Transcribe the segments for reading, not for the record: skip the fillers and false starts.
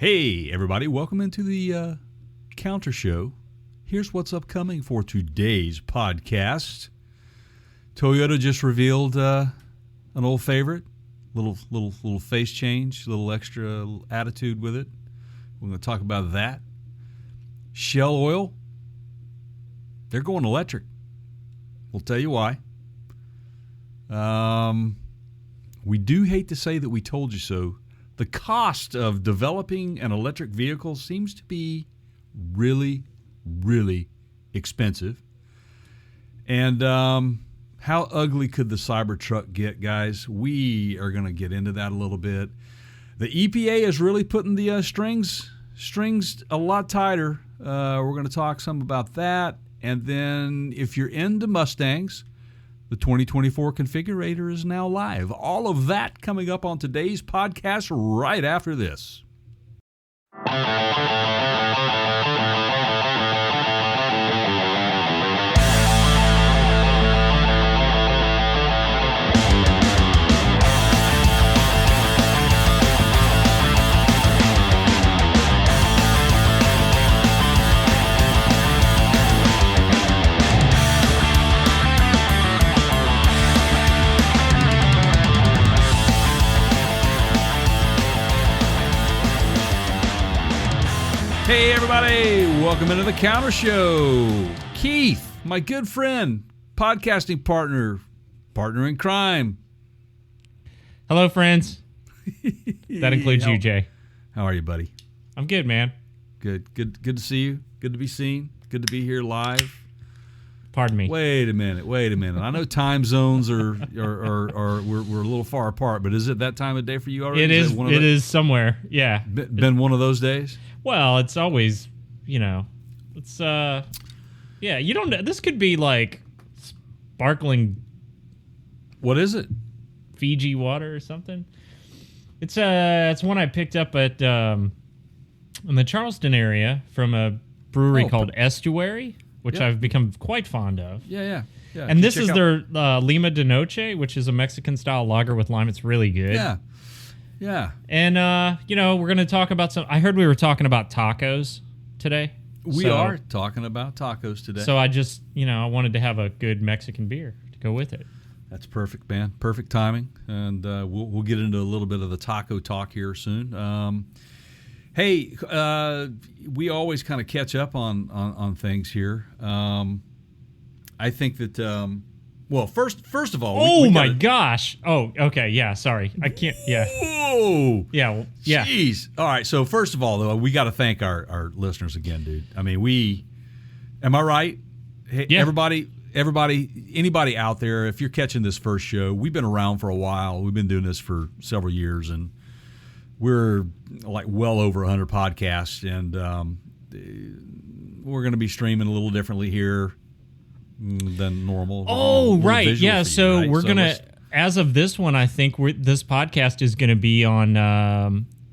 Hey, everybody. Welcome into the Counter Show. Here's what's upcoming for today's podcast. Toyota just revealed an old favorite. Little face change, little extra attitude with it. We're going to talk about that. Shell Oil, they're going electric. We'll tell you why. We do hate to say that we told you so. The cost of developing an electric vehicle seems to be really, really expensive. And how ugly could the Cybertruck get, guys? We are going to get into that a little bit. The EPA is really putting the strings a lot tighter. We're going to talk some about that. And then if you're into Mustangs, the 2024 configurator is now live. All of that coming up on today's podcast right after this. Hey, everybody. Welcome into the Counter Show. Keith, my good friend, podcasting partner in crime. Hello, friends. That includes you, Jay. How are you, buddy? I'm good, man. Good to see you. Good to be seen. Good to be here live. Pardon me. Wait a minute. I know time zones are we're a little far apart, but is it that time of day for you already? It is somewhere. Yeah. Been one of those days? Well, it's always, it's yeah, you don't, this could be like sparkling. What is it? Fiji water or something. It's one I picked up at in the Charleston area from a brewery called Estuary, which I've become quite fond of. Yeah. And this is their Lima de Noche, which is a Mexican-style lager with lime. It's really good. Yeah. And, we're going to talk about I heard we were talking about tacos today. We are talking about tacos today. So I just, I wanted to have a good Mexican beer to go with it. That's perfect, man. Perfect timing. And we'll get into a little bit of the taco talk here soon. Hey, we always kind of catch up on things here. I think that, first of all, my gosh! Oh, okay, yeah. Sorry, I can't. Yeah. Whoa. Yeah. Jeez. All right. So first of all, though, we got to thank our listeners again, dude. I mean, am I right? Hey, yeah. Everybody, anybody out there, if you're catching this first show, we've been around for a while. We've been doing this for several years, and we're like well over 100 podcasts, and we're going to be streaming a little differently here than normal. Oh, right. Yeah. You, so right? we're going to, as of this one, I think this podcast is going to be on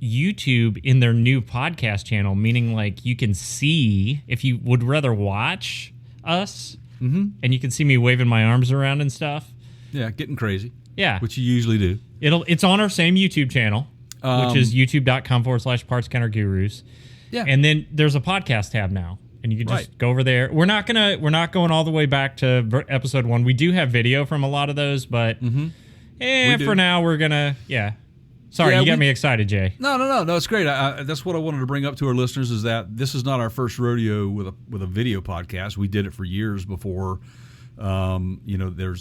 YouTube in their new podcast channel, meaning like you can see, if you would rather watch us, and you can see me waving my arms around and stuff. Yeah, getting crazy. Yeah. Which you usually do. It's on our same YouTube channel, which is youtube.com/partscountergurus. Yeah. And then there's a podcast tab now. And you can just go over there. We're not going all the way back to episode 1. We do have video from a lot of those, but for now we're gonna Sorry, you got me excited, Jay. No, it's great. That's what I wanted to bring up to our listeners, is that this is not our first rodeo with a video podcast. We did it for years before there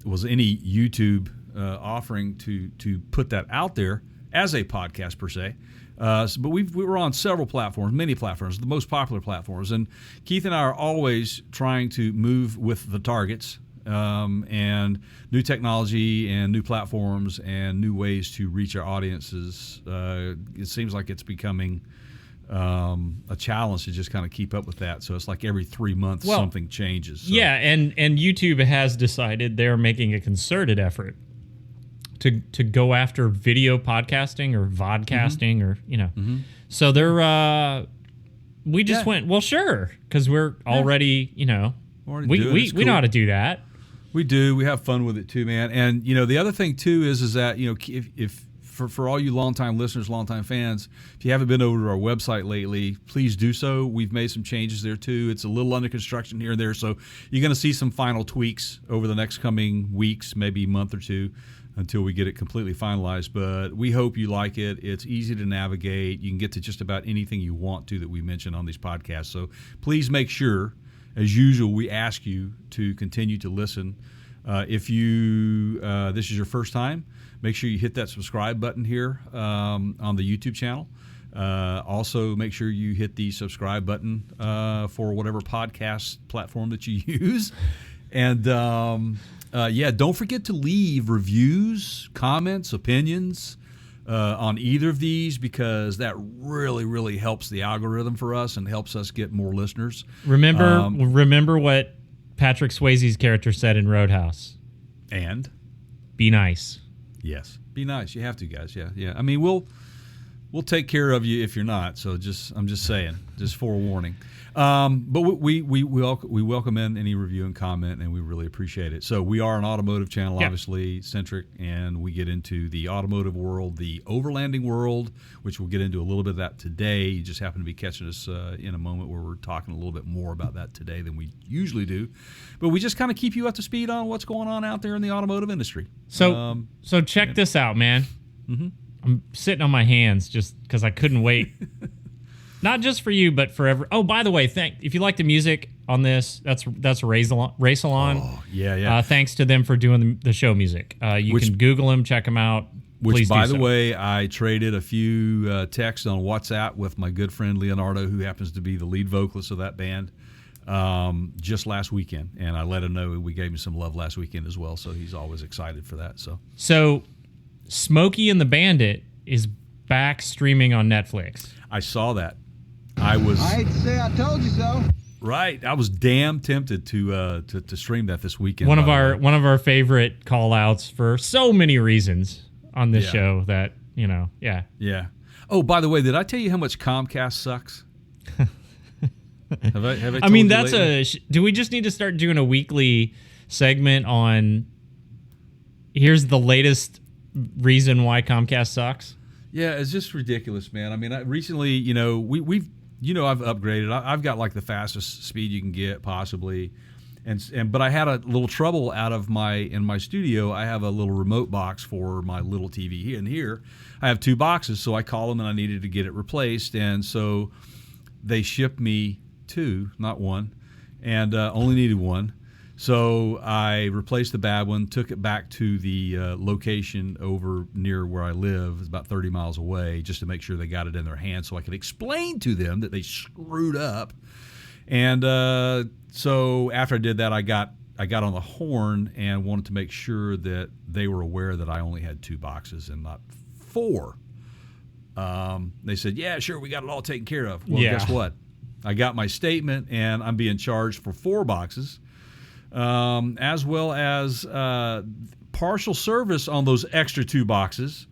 was any YouTube offering to put that out there as a podcast per se. But we were on several platforms, many platforms, the most popular platforms. And Keith and I are always trying to move with the targets and new technology and new platforms and new ways to reach our audiences. It seems like it's becoming a challenge to just kind of keep up with that. So it's like every 3 months something changes. So. Yeah, and YouTube has decided they're making a concerted effort to go after video podcasting or vodcasting or so they're we just went, well, sure, because we're already we know how to do that. We do. We have fun with it too, man. And the other thing too is that if for all you longtime listeners, longtime fans, if you haven't been over to our website lately, please do so. We've made some changes there too. It's a little under construction here and there, so you're going to see some final tweaks over the next coming weeks, maybe month or two, until we get it completely finalized. But we hope you like it. It's easy to navigate. You can get to just about anything you want to that we mention on these podcasts. So please make sure, as usual, we ask you to continue to listen. If you this is your first time, make sure you hit that subscribe button here on the YouTube channel. Also, make sure you hit the subscribe button for whatever podcast platform that you use. And, don't forget to leave reviews, comments, opinions on either of these, because that really, really helps the algorithm for us and helps us get more listeners. Remember what Patrick Swayze's character said in Roadhouse. And? Be nice. Yes. Be nice. You have to, guys. Yeah. I mean, we'll take care of you if you're not. So I'm just saying, just forewarning. But we welcome in any review and comment, and we really appreciate it. So we are an automotive channel, obviously centric, and we get into the automotive world, the overlanding world, which we'll get into a little bit of that today. You just happen to be catching us in a moment where we're talking a little bit more about that today than we usually do. But we just kind of keep you up to speed on what's going on out there in the automotive industry. So check this out, man. Mm-hmm. I'm sitting on my hands just because I couldn't wait. Not just for you, but for every. Oh, by the way, if you like the music on this, that's Race Salon. Oh, yeah. Thanks to them for doing the show music. You can Google them, check them out. Which, by the way, I traded a few texts on WhatsApp with my good friend Leonardo, who happens to be the lead vocalist of that band, just last weekend, and I let him know we gave him some love last weekend as well. So he's always excited for that. So Smokey and the Bandit is back streaming on Netflix. I saw that. I hate to say I told you so. Right. I was damn tempted to stream that this weekend. One of our favorite call outs for so many reasons on this show that, Yeah. Oh, by the way, did I tell you how much Comcast sucks? have I told I mean, you that's lately? Do we just need to start doing a weekly segment on here's the latest reason why Comcast sucks? Yeah, it's just ridiculous, man. I mean, recently, we've I've upgraded. I've got like the fastest speed you can get possibly, but I had a little trouble in my studio. I have a little remote box for my little TV here, and here I have two boxes. So I called them and I needed to get it replaced, and so they shipped me two, not one, and only needed one. So I replaced the bad one, took it back to the location over near where I live. It's about 30 miles away, just to make sure they got it in their hands so I could explain to them that they screwed up. And so after I did that, I got on the horn and wanted to make sure that they were aware that I only had two boxes and not four. They said, yeah, sure, we got it all taken care of. Well, guess what? I got my statement, and I'm being charged for four boxes. As well as partial service on those extra two boxes.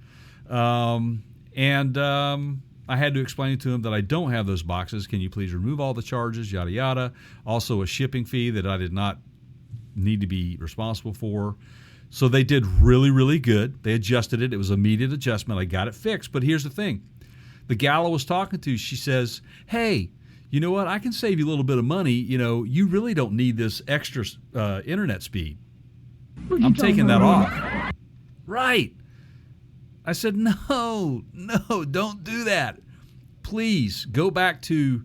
And I had to explain to him that I don't have those boxes. Can you please remove all the charges, yada, yada. Also a shipping fee that I did not need to be responsible for. So they did really, really good. They adjusted it. It was immediate adjustment. I got it fixed. But here's the thing. The gal I was talking to, she says, hey, you know what? I can save you a little bit of money. You really don't need this extra internet speed. I'm taking that off. Right. I said, no, don't do that. Please go back to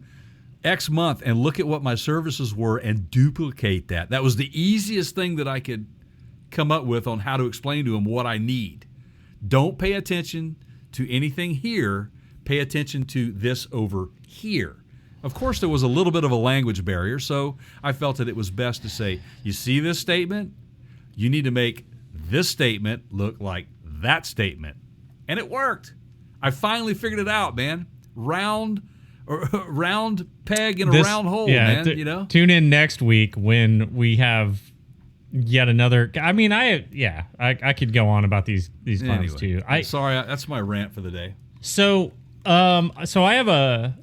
X month and look at what my services were and duplicate that. That was the easiest thing that I could come up with on how to explain to them what I need. Don't pay attention to anything here. Pay attention to this over here. Of course, there was a little bit of a language barrier, so I felt that it was best to say, you see this statement? You need to make this statement look like that statement. And it worked. I finally figured it out, man. Round peg in a round hole, man. Tune in next week when we have yet another. I mean, I could go on about these files too. Sorry, that's my rant for the day. So I have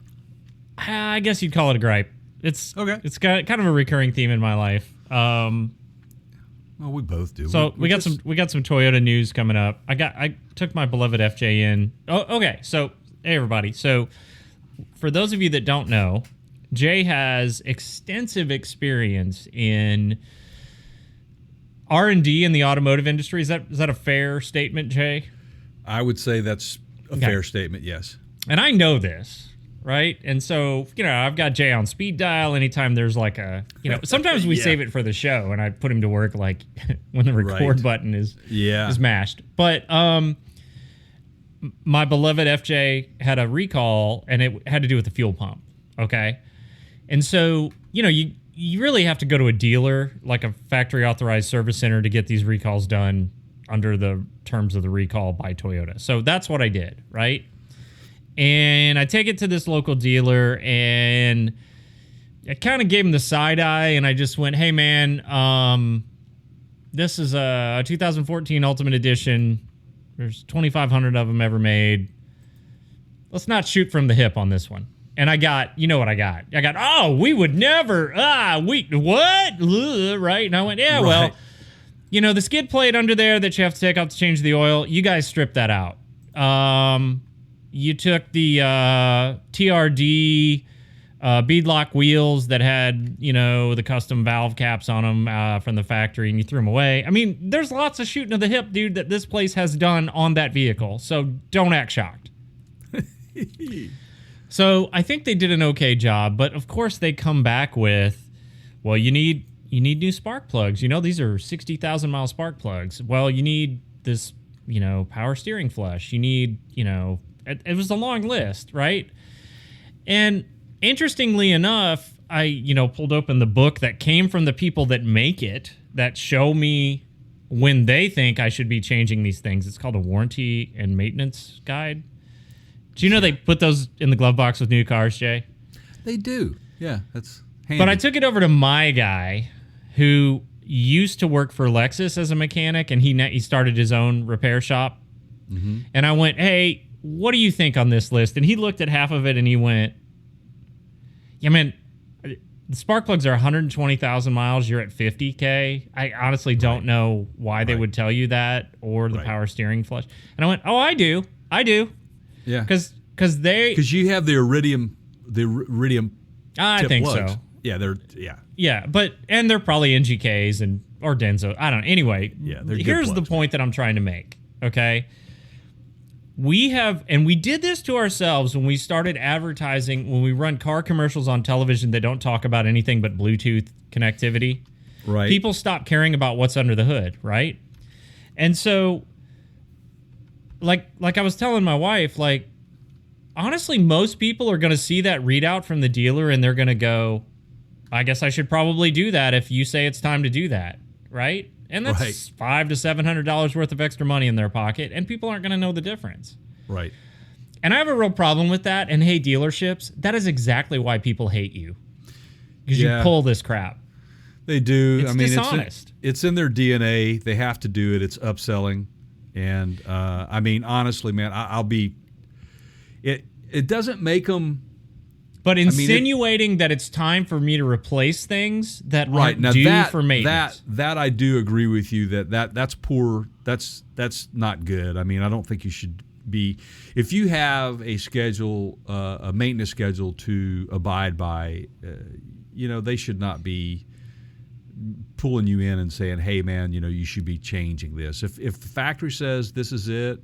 I guess you'd call it a gripe. It's okay. It's got kind of a recurring theme in my life. Well, we both do. So we got some Toyota news coming up. I took my beloved FJ in. Oh, okay. So hey everybody. So for those of you that don't know, Jay has extensive experience in R&D in the automotive industry. Is that a fair statement, Jay? I would say that's a fair statement, yes. And I know this, right? And so, I've got Jay on speed dial anytime there's like sometimes we save it for the show and I put him to work like when the record button is mashed. But my beloved FJ had a recall and it had to do with the fuel pump, okay? And so, you really have to go to a dealer, like a factory authorized service center, to get these recalls done under the terms of the recall by Toyota. So that's what I did, right? And I take it to this local dealer and I kind of gave him the side eye and I just went, hey man, this is a 2014 Ultimate Edition. There's 2,500 of them ever made. Let's not shoot from the hip on this one. And I got, what I got? We would never, what? Right? And I went, well, the skid plate under there that you have to take out to change the oil, you guys stripped that out. You took the TRD beadlock wheels that had, the custom valve caps on them from the factory and you threw them away. I mean, there's lots of shooting to the hip, dude, that this place has done on that vehicle. So don't act shocked. So I think they did an okay job, but of course they come back with, well, you need new spark plugs. These are 60,000 mile spark plugs. Well, you need this, power steering flush. You need, it was a long list, right? And interestingly enough, I, pulled open the book that came from the people that make it, that show me when they think I should be changing these things. It's called a warranty and maintenance guide. Do you know they put those in the glove box with new cars, Jay? They do. Yeah, that's handy. But I took it over to my guy who used to work for Lexus as a mechanic, and he started his own repair shop. Mm-hmm. And I went, hey, what do you think on this list? And he looked at half of it, and he went, yeah, man, the spark plugs are 120,000 miles. You're at 50K. I honestly don't know why they would tell you that, or the power steering flush. And I went, oh, I do. Yeah, because you have the iridium I think plugs. So. Yeah, but they're probably NGKs or Denso. I don't know. Anyway, here's the point that I'm trying to make. Okay, we did this to ourselves when we started advertising, when we run car commercials on television that don't talk about anything but Bluetooth connectivity. Right, people stop caring about what's under the hood, right? And so. Like I was telling my wife, honestly, most people are going to see that readout from the dealer and they're going to go, I guess I should probably do that if you say it's time to do that, right? And that's $500 to $700 worth of extra money in their pocket, and people aren't going to know the difference. Right. And I have a real problem with that, and hey, dealerships, that is exactly why people hate you. Because you pull this crap. They do. It's dishonest. It's in their DNA. They have to do it. It's upselling. And honestly, man, I'll be. It doesn't make them. But insinuating that it's time for me to replace things that aren't due for maintenance. That I do agree with you that's poor. That's not good. I don't think you should be. If you have a schedule, a maintenance schedule to abide by, they should not be pulling you in and saying, hey man, you should be changing this. If the factory says this is it,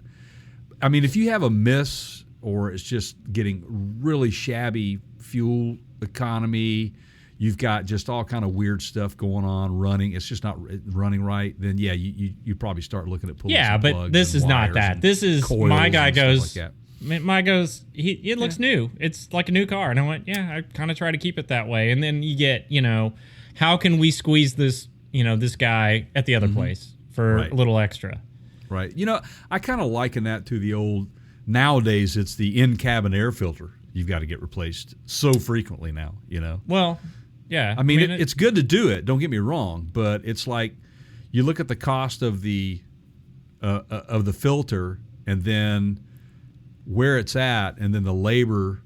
if you have a miss or it's just getting really shabby fuel economy, you've got just all kind of weird stuff going on running, it's just not running right, then you probably start looking at pulling some plugs. But this is not that. This is my guy goes like it looks new. It's like a new car. And I went, I kind of try to keep it that way. And then you get, how can we squeeze this, this guy at the other place for a little extra? Right. I kind of liken that to the old, nowadays it's the in-cabin air filter you've got to get replaced so frequently now, Well, yeah. It's good to do it, don't get me wrong, but it's like you look at the cost of the filter and then where it's at and then the labor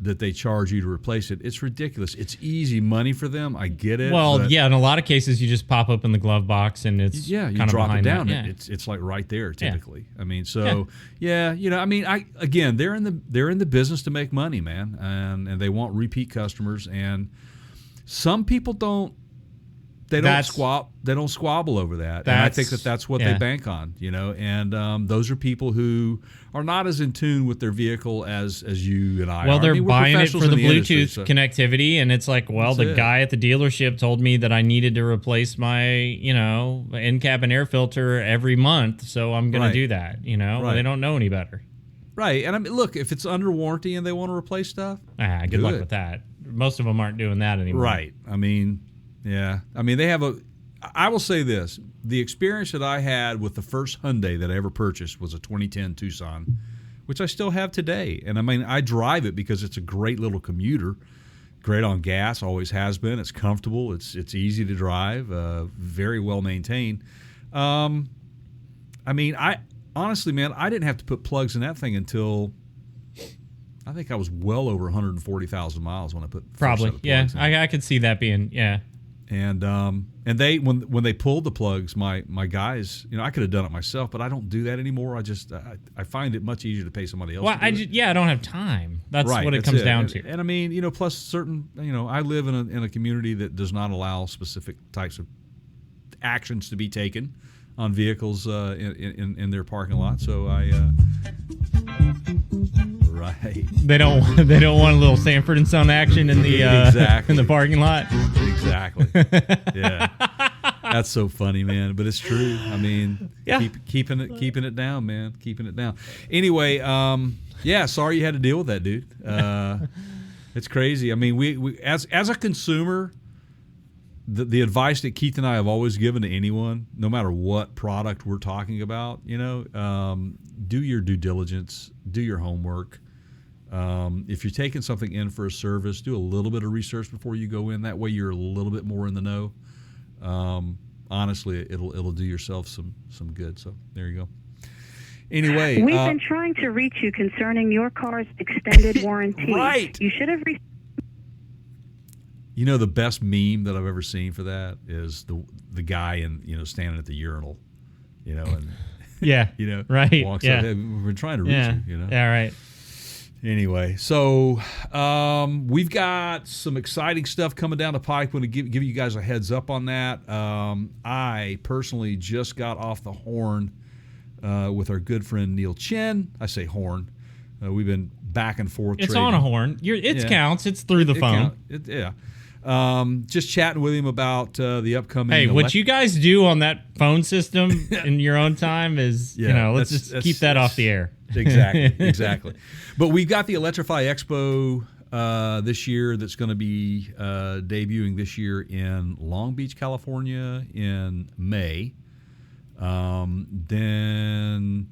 that they charge you to replace it. It's ridiculous. It's easy money for them. I get it. Well, yeah, in a lot of cases, you just pop open the glove box and it's you kind of drop it down. That. Yeah. It's like right there typically. I mean, so yeah, I mean, again, they're in the business to make money, man, and they want repeat customers. And some people don't. They don't squabble over that, and I think that's what they bank on, And those are people who are not as in tune with their vehicle as you and I. Well, are. they're buying it for the Bluetooth industry, connectivity, and it's like, well, the guy at the dealership told me that I needed to replace my, in-cabin air filter every month, so I'm going to do that. Well, they don't know any better. Right, and I mean, look, if it's under warranty and they want to replace stuff, good luck with that. Most of them aren't doing that anymore. Right. I mean. Yeah. I mean, I will say this. The experience that I had with the first Hyundai that I ever purchased was a 2010 Tucson, which I still have today. And I mean, I drive it because it's a great little commuter, great on gas, always has been. It's comfortable. It's easy to drive, very well maintained. I mean, honestly, man, I didn't have to put plugs in that thing until I think I was well over 140,000 miles when I put probably. Yeah, I could see that being, And they when they pulled the plugs, my guys, I could have done it myself, but I don't do that anymore. I find it much easier to pay somebody else. Well, I don't have time. That's what it comes down to. And I mean, plus certain, I live in a community that does not allow specific types of actions to be taken on vehicles in their parking lot. So right. They don't want a little Sanford and Son action in the in the parking lot. Exactly. Yeah. That's so funny, man. But it's true. I mean, keeping it down, man. Keeping it down. Anyway, sorry you had to deal with that, dude. It's crazy. I mean, we as a consumer, the advice that Keith and I have always given to anyone, no matter what product we're talking about, do your due diligence, do your homework. If you're taking something in for a service, do a little bit of research before you go in. That way you're a little bit more in the know. Honestly, it'll do yourself some good. So there you go. Anyway. We've been trying to reach you concerning your car's extended warranty. Right. You should have the best meme that I've ever seen for that is the guy standing at the urinal, and right. walks up. Hey, we've been trying to reach you, Yeah, right. Anyway, so we've got some exciting stuff coming down the pike. I'm going to give you guys a heads up on that. I personally just got off the horn with our good friend Neil Chen. I say horn. We've been back and forth. It's trading. On a horn. It counts. It's through the phone. Just chatting with him about the upcoming. Hey, what you guys do on that phone system in your own time is, let's just keep that off the air. Exactly. But we've got the Electrify Expo this year that's going to be debuting this year in Long Beach, California in May. Then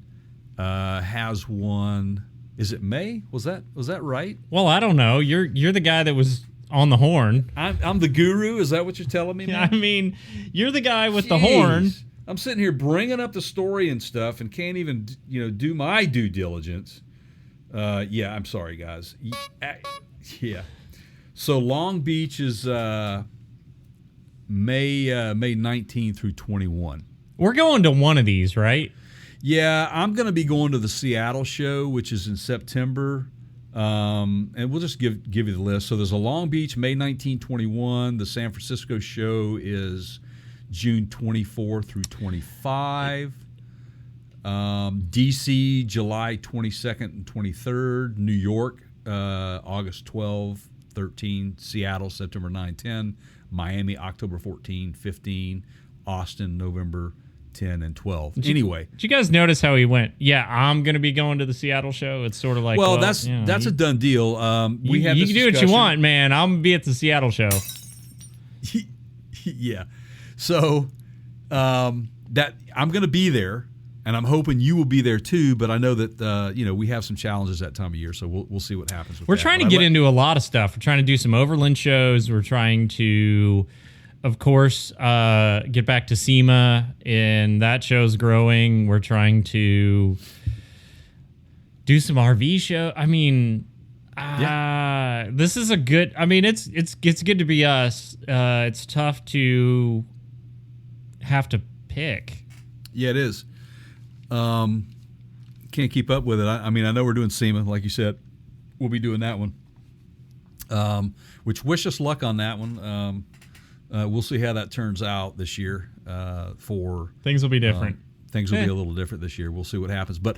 has one. Is it May? Was that right? Well, I don't know. You're the guy that was on the horn. I'm the guru. Is that what you're telling me, man? I mean, you're the guy with the horn. I'm sitting here bringing up the story and stuff, and can't even do my due diligence. I'm sorry, guys. Yeah. So Long Beach is May 19 through 21. We're going to one of these, right? Yeah, I'm going to be going to the Seattle show, which is in September. And we'll just give you the list. So there's a Long Beach, May 19, 21. The San Francisco show is June 24 through 25. DC, July 22nd and 23rd. New York, August 12, 13. Seattle, September 9, 10. Miami, October 14, 15. Austin, November 10 and 12. Did you guys notice how he went? Yeah, I'm going to be going to the Seattle show. It's sort of like, that's a done deal. You can do what you want, man. I'm going to be at the Seattle show. Yeah. So that I'm going to be there, and I'm hoping you will be there too. But I know that we have some challenges that time of year, so we'll see what happens. We're trying to get into a lot of stuff. We're trying to do some Overland shows. We're trying to, of course, get back to SEMA, and that show's growing. We're trying to do some RV show. I mean, This is a good. I mean, it's good to be us. It's tough to have to pick. Yeah, it is. Can't keep up with it. I mean, I know we're doing SEMA, like you said. We'll be doing that one. Which wish us luck on that one. We'll see how that turns out this year. Things will be different. Things will be a little different this year. We'll see what happens. But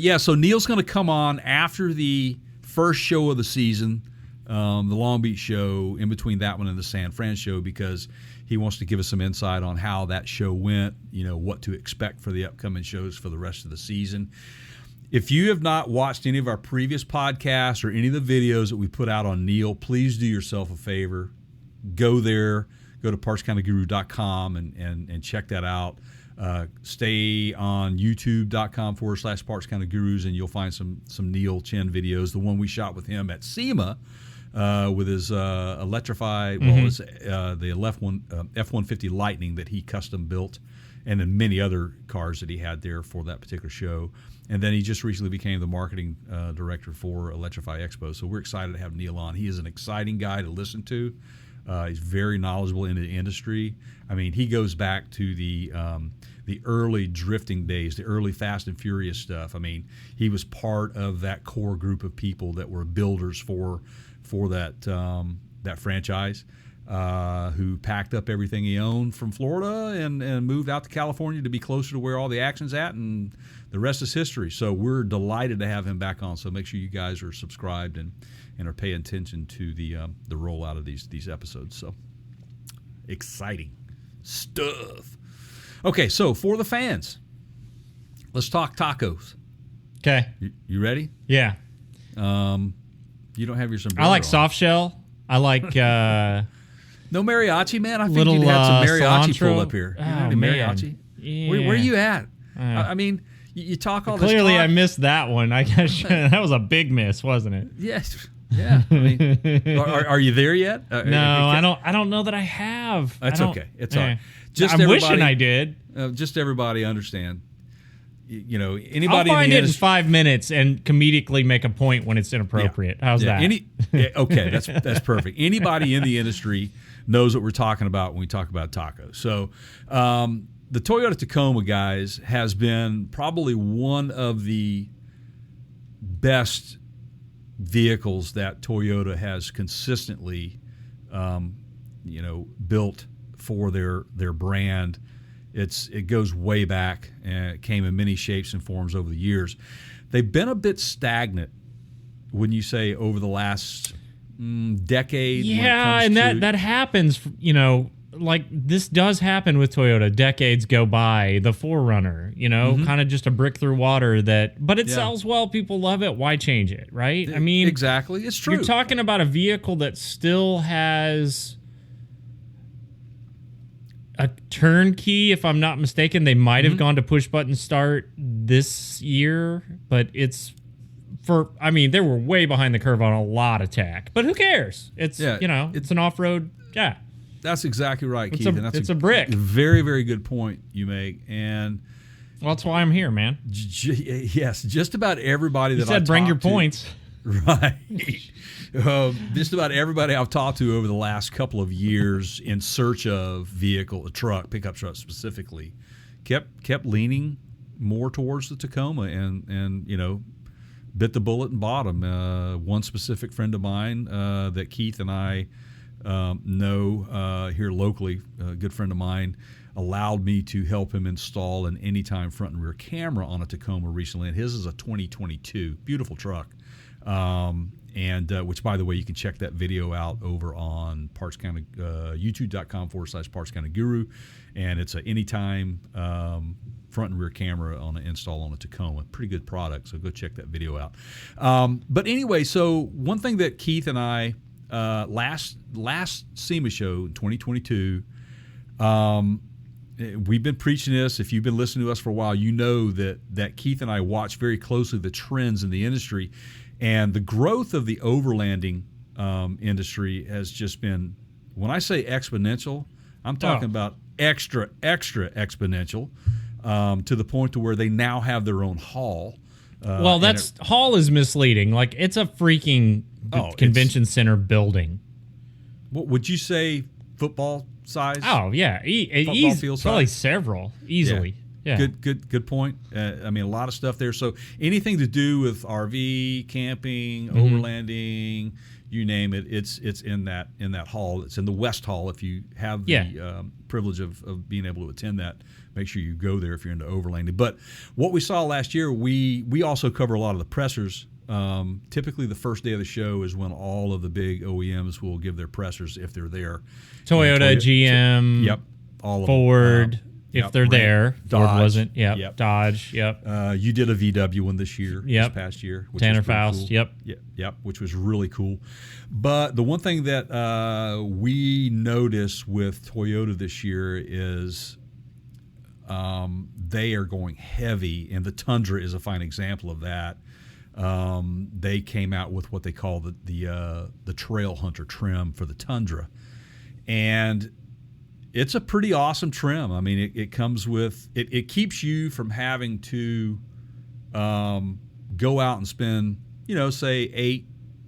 yeah, so Neil's going to come on after the first show of the season, the Long Beach show, in between that one and the San Fran show, because he wants to give us some insight on how that show went, what to expect for the upcoming shows for the rest of the season. If you have not watched any of our previous podcasts or any of the videos that we put out on Neil, please do yourself a favor. Go there, go to partscounterguru.com and check that out. Stay on youtube.com/partscountergurus, and you'll find some Neil Chen videos. The one we shot with him at SEMA with his electrified, the F-150 Lightning that he custom built, and then many other cars that he had there for that particular show. And then he just recently became the marketing director for Electrify Expo. So we're excited to have Neil on. He is an exciting guy to listen to. He's very knowledgeable in the industry. I mean, he goes back to the early drifting days, the early Fast and Furious stuff. I mean, he was part of that core group of people that were builders for that franchise, who packed up everything he owned from Florida and moved out to California to be closer to where all the action's at, and the rest is history. So we're delighted to have him back on. So make sure you guys are subscribed and are paying attention to the rollout of these episodes. So exciting stuff. Okay, so for the fans, let's talk tacos. Okay. You ready? Yeah. You don't have your sombrero I like on. soft shell. I like no mariachi, man. I think little, you'd had some mariachi cilantro. pull up here. You Oh, know any man. mariachi? Yeah. Where are you at? I mean, you talk all this Clearly, talk. I missed that one. I guess that was a big miss, wasn't it? Yes. Yeah. I mean, are you there yet? No, I don't know that I have. That's okay. It's all right. I'm wishing I did. Just everybody understand. Anybody I'll find in the it in 5 minutes and comedically make a point when it's inappropriate. How's that? Okay, that's perfect. Anybody in the industry knows what we're talking about when we talk about tacos. So the Toyota Tacoma, guys, has been probably one of the best vehicles that Toyota has consistently built for their brand. It goes way back, and it came in many shapes and forms over the years. They've been a bit stagnant, when you say, over the last decade. Yeah, and that happens. Like this does happen with Toyota. Decades go by. The 4Runner, kind of just a brick through water. But it sells well. People love it. Why change it, right? I mean, exactly. It's true. You're talking about a vehicle that still has a turnkey, if I'm not mistaken. They might have gone to push button start this year, but they were way behind the curve on a lot of tech. But who cares? It's an off-road. Yeah, that's exactly right, Keith. It's a brick. Very, very good point you make, and well, that's why I'm here, man. Yes, just about everybody that you said bring your points. Right. Just about everybody I've talked to over the last couple of years in search of pickup truck specifically, kept leaning more towards the Tacoma and bit the bullet and bought them. One specific friend of mine that Keith and I know here locally, a good friend of mine, allowed me to help him install an anytime front and rear camera on a Tacoma recently, and his is a 2022. Beautiful truck. Which, by the way, you can check that video out over on youtube.com/partscounterguru, and it's an anytime front and rear camera on an install on a Tacoma. Pretty good product, so go check that video out. But anyway, so one thing that Keith and I last SEMA show in 2022, we've been preaching this. If you've been listening to us for a while, you know that Keith and I watch very closely the trends in the industry. And the growth of the overlanding industry has just been, when I say exponential, I'm talking about extra exponential, to the point to where they now have their own hall. Well, that's hall is misleading. Like, it's a freaking convention center building. What would you say? Football size? Oh yeah, Football field probably size? several easily. Yeah. Good point. I mean, a lot of stuff there. So anything to do with RV, camping, overlanding, you name it, it's in that hall. It's in the West Hall. If you have the privilege of being able to attend that, make sure you go there if you're into overlanding. But what we saw last year, we also cover a lot of the pressers. Typically, the first day of the show is when all of the big OEMs will give their pressers if they're there. Toyota, GM, yep, all of Ford. them. If they're there, Dodge, Ford wasn't. Yep. Dodge. Yep. You did a VW one this year. Yep. This past year. Which Tanner was pretty Faust. cool. Yep. Which was really cool. But the one thing that we noticed with Toyota this year is they are going heavy, and the Tundra is a fine example of that. They came out with what they call the Trail Hunter trim for the Tundra, and it's a pretty awesome trim. I mean, it comes with it keeps you from having to go out and spend, say $8,000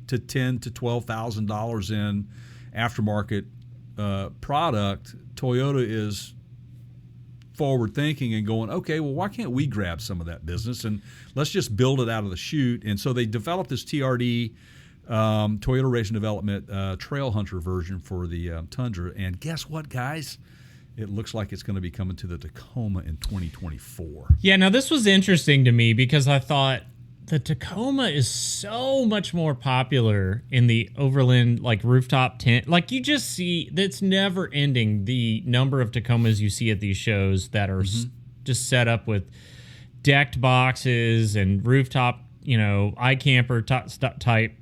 to $10,000 to $12,000 in aftermarket product. Toyota is forward thinking and going, okay, well, why can't we grab some of that business and let's just build it out of the chute? And so they developed this TRD, Toyota Racing Development Trail Hunter version for the Tundra. And guess what, guys? It looks like it's going to be coming to the Tacoma in 2024. Yeah, now this was interesting to me because I thought the Tacoma is so much more popular in the overland, like rooftop tent. Like, you just see, it's never ending, the number of Tacomas you see at these shows that are just set up with decked boxes and rooftop, iCamper type,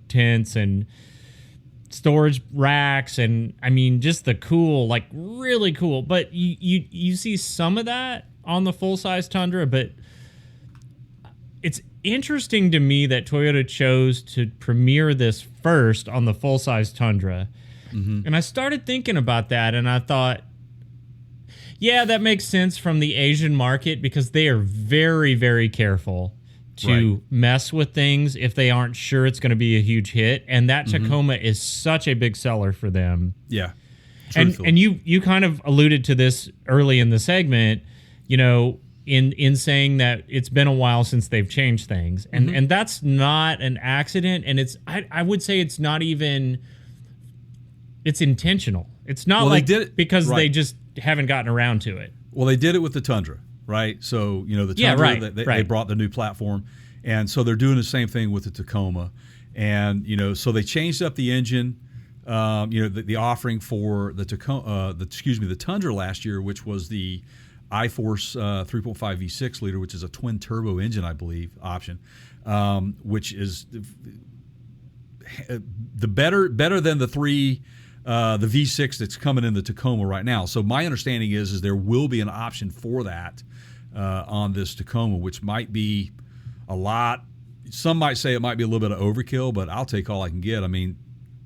tents and storage racks. And I mean, just the cool, like really cool. But you see some of that on the full-size Tundra, but it's interesting to me that Toyota chose to premiere this first on the full-size Tundra. And I started thinking about that, and I thought, yeah, that makes sense from the Asian market because they are very, very careful to mess with things if they aren't sure it's going to be a huge hit. And that Tacoma is such a big seller for them. Yeah. And you kind of alluded to this early in the segment, in saying that it's been a while since they've changed things. And that's not an accident. And I would say it's not even, it's intentional. It's not like they did it, because they just haven't gotten around to it. Well, they did it with the Tundra, right? So, the Tundra, they brought the new platform. And so they're doing the same thing with the Tacoma. And, so they changed up the engine, the offering for the Tacoma, the Tundra last year, which was the iForce 3.5 V6 liter, which is a twin turbo engine, I believe, option, which is the better than the V6 that's coming in the Tacoma right now. So my understanding is there will be an option for that on this Tacoma, which might be a lot. Some might say it might be a little bit of overkill, but I'll take all I can get. I mean,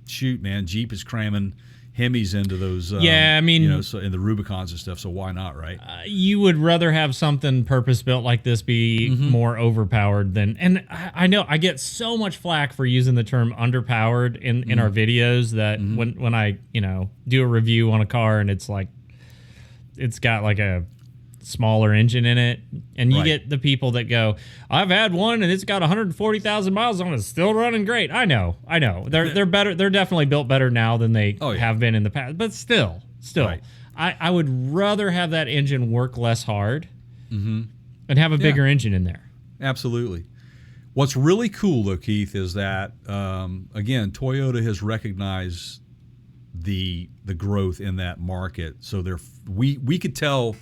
shoot, man, Jeep is cramming Hemis into those, so in the Rubicons and stuff. So why not, right? You would rather have something purpose built like this be more overpowered than. And I know I get so much flack for using the term underpowered in our videos that when I do a review on a car and it's like it's got like a smaller engine in it, and you get the people that go, I've had one and it's got 140,000 miles on it, it's still running great. I know they're better, they're definitely built better now than they have been in the past, but still I would rather have that engine work less hard and have a bigger engine in there. Absolutely. What's really cool though, Keith, is that again, Toyota has recognized the growth in that market. So we could tell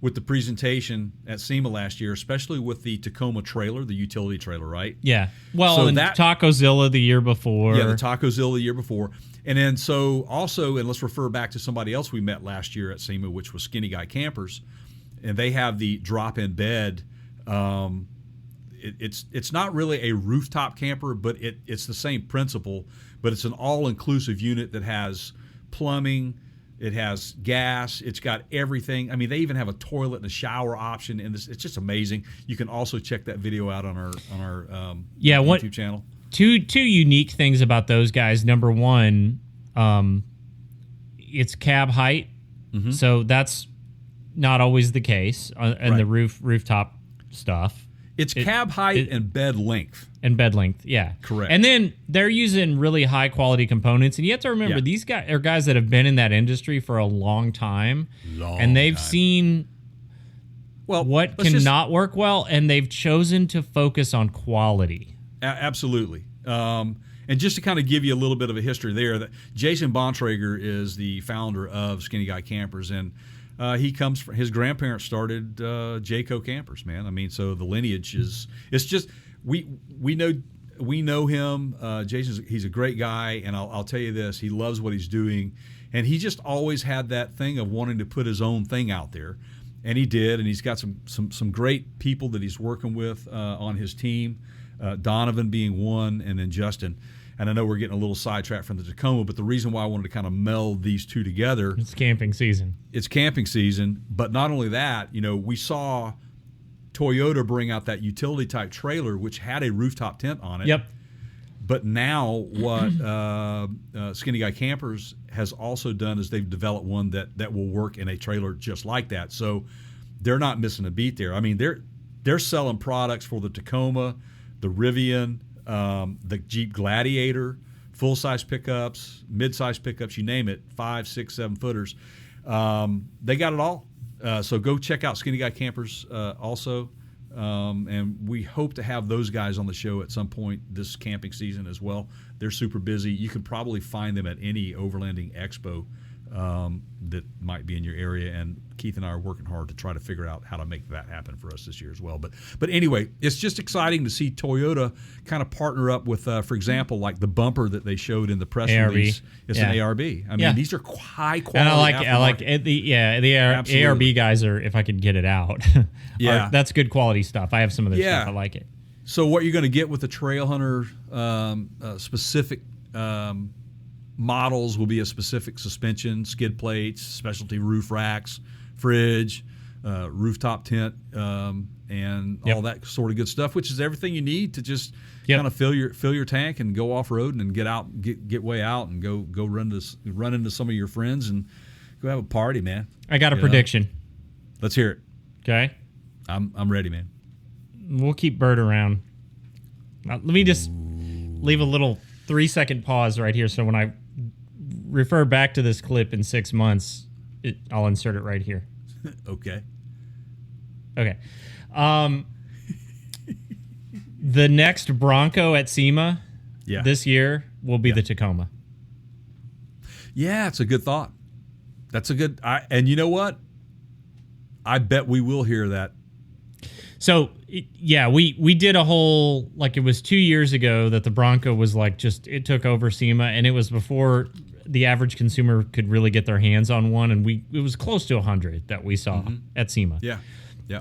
with the presentation at SEMA last year, especially with the Tacoma trailer, the utility trailer, right? Yeah. Well, so and Tacozilla the year before. Yeah, the Tacozilla the year before. And then so also, and let's refer back to somebody else we met last year at SEMA, which was Skinny Guy Campers. And they have the drop-in bed. It's not really a rooftop camper, but it's the same principle. But it's an all-inclusive unit that has plumbing, It has gas. It's got everything. I mean, they even have a toilet and a shower option in this. It's just amazing. You can also check that video out on our YouTube channel. Two unique things about those guys. Number one, it's cab height, so that's not always the case on the rooftop stuff. It's cab height and bed length. And bed length, yeah. Correct. And then they're using really high quality components. And you have to remember, these guys are guys that have been in that industry for a long time. And they've seen what cannot work well, and they've chosen to focus on quality. Absolutely. And just to kind of give you a little bit of a history there, that Jason Bontrager is the founder of Skinny Guy Campers, and he comes from, his grandparents started Jayco Campers, man. I mean, so the lineage it's just we know him. He's a great guy, and I'll tell you this, he loves what he's doing, and he just always had that thing of wanting to put his own thing out there, and he did, and he's got some great people that he's working with on his team, Donovan being one, and then Justin. And I know we're getting a little sidetracked from the Tacoma, but the reason why I wanted to kind of meld these two together. It's camping season. It's camping season. But not only that, we saw Toyota bring out that utility type trailer, which had a rooftop tent on it. Yep. But now what Skinny Guy Campers has also done is they've developed one that will work in a trailer just like that. So they're not missing a beat there. I mean, they're selling products for the Tacoma, the Rivian, the Jeep Gladiator, full-size pickups, mid-size pickups, you name it, 5, 6, 7 footers. They got it all. So go check out Skinny Guy Campers also. And we hope to have those guys on the show at some point this camping season as well. They're super busy. You can probably find them at any overlanding expo that might be in your area, and Keith and I are working hard to try to figure out how to make that happen for us this year as well. But anyway, it's just exciting to see Toyota kind of partner up with, for example, like the bumper that they showed in the press release. It's an ARB. I mean, these are high quality. And I like the ARB guys are, if I could get it out. That's good quality stuff. I have some of their stuff. I like it. So what you're going to get with the Trail Hunter specific models will be a specific suspension, skid plates, specialty roof racks, fridge, rooftop tent, and all that sort of good stuff, which is everything you need to just kind of fill your tank and go off road and get out, get way out and go run into some of your friends and go have a party, man. I got a prediction. Let's hear it. Okay, I'm ready, man. We'll keep Bert around. Now, let me just leave a little 3-second pause right here, so when I refer back to this clip in 6 months, I'll insert it right here. Okay. The next Bronco at SEMA this year will be the Tacoma. Yeah, it's a good thought. That's a good... and you know what? I bet we will hear that. So, we did a whole... Like, it was 2 years ago that the Bronco was like just... It took over SEMA, and it was before the average consumer could really get their hands on one, and it was close to 100 that we saw at SEMA. Yeah.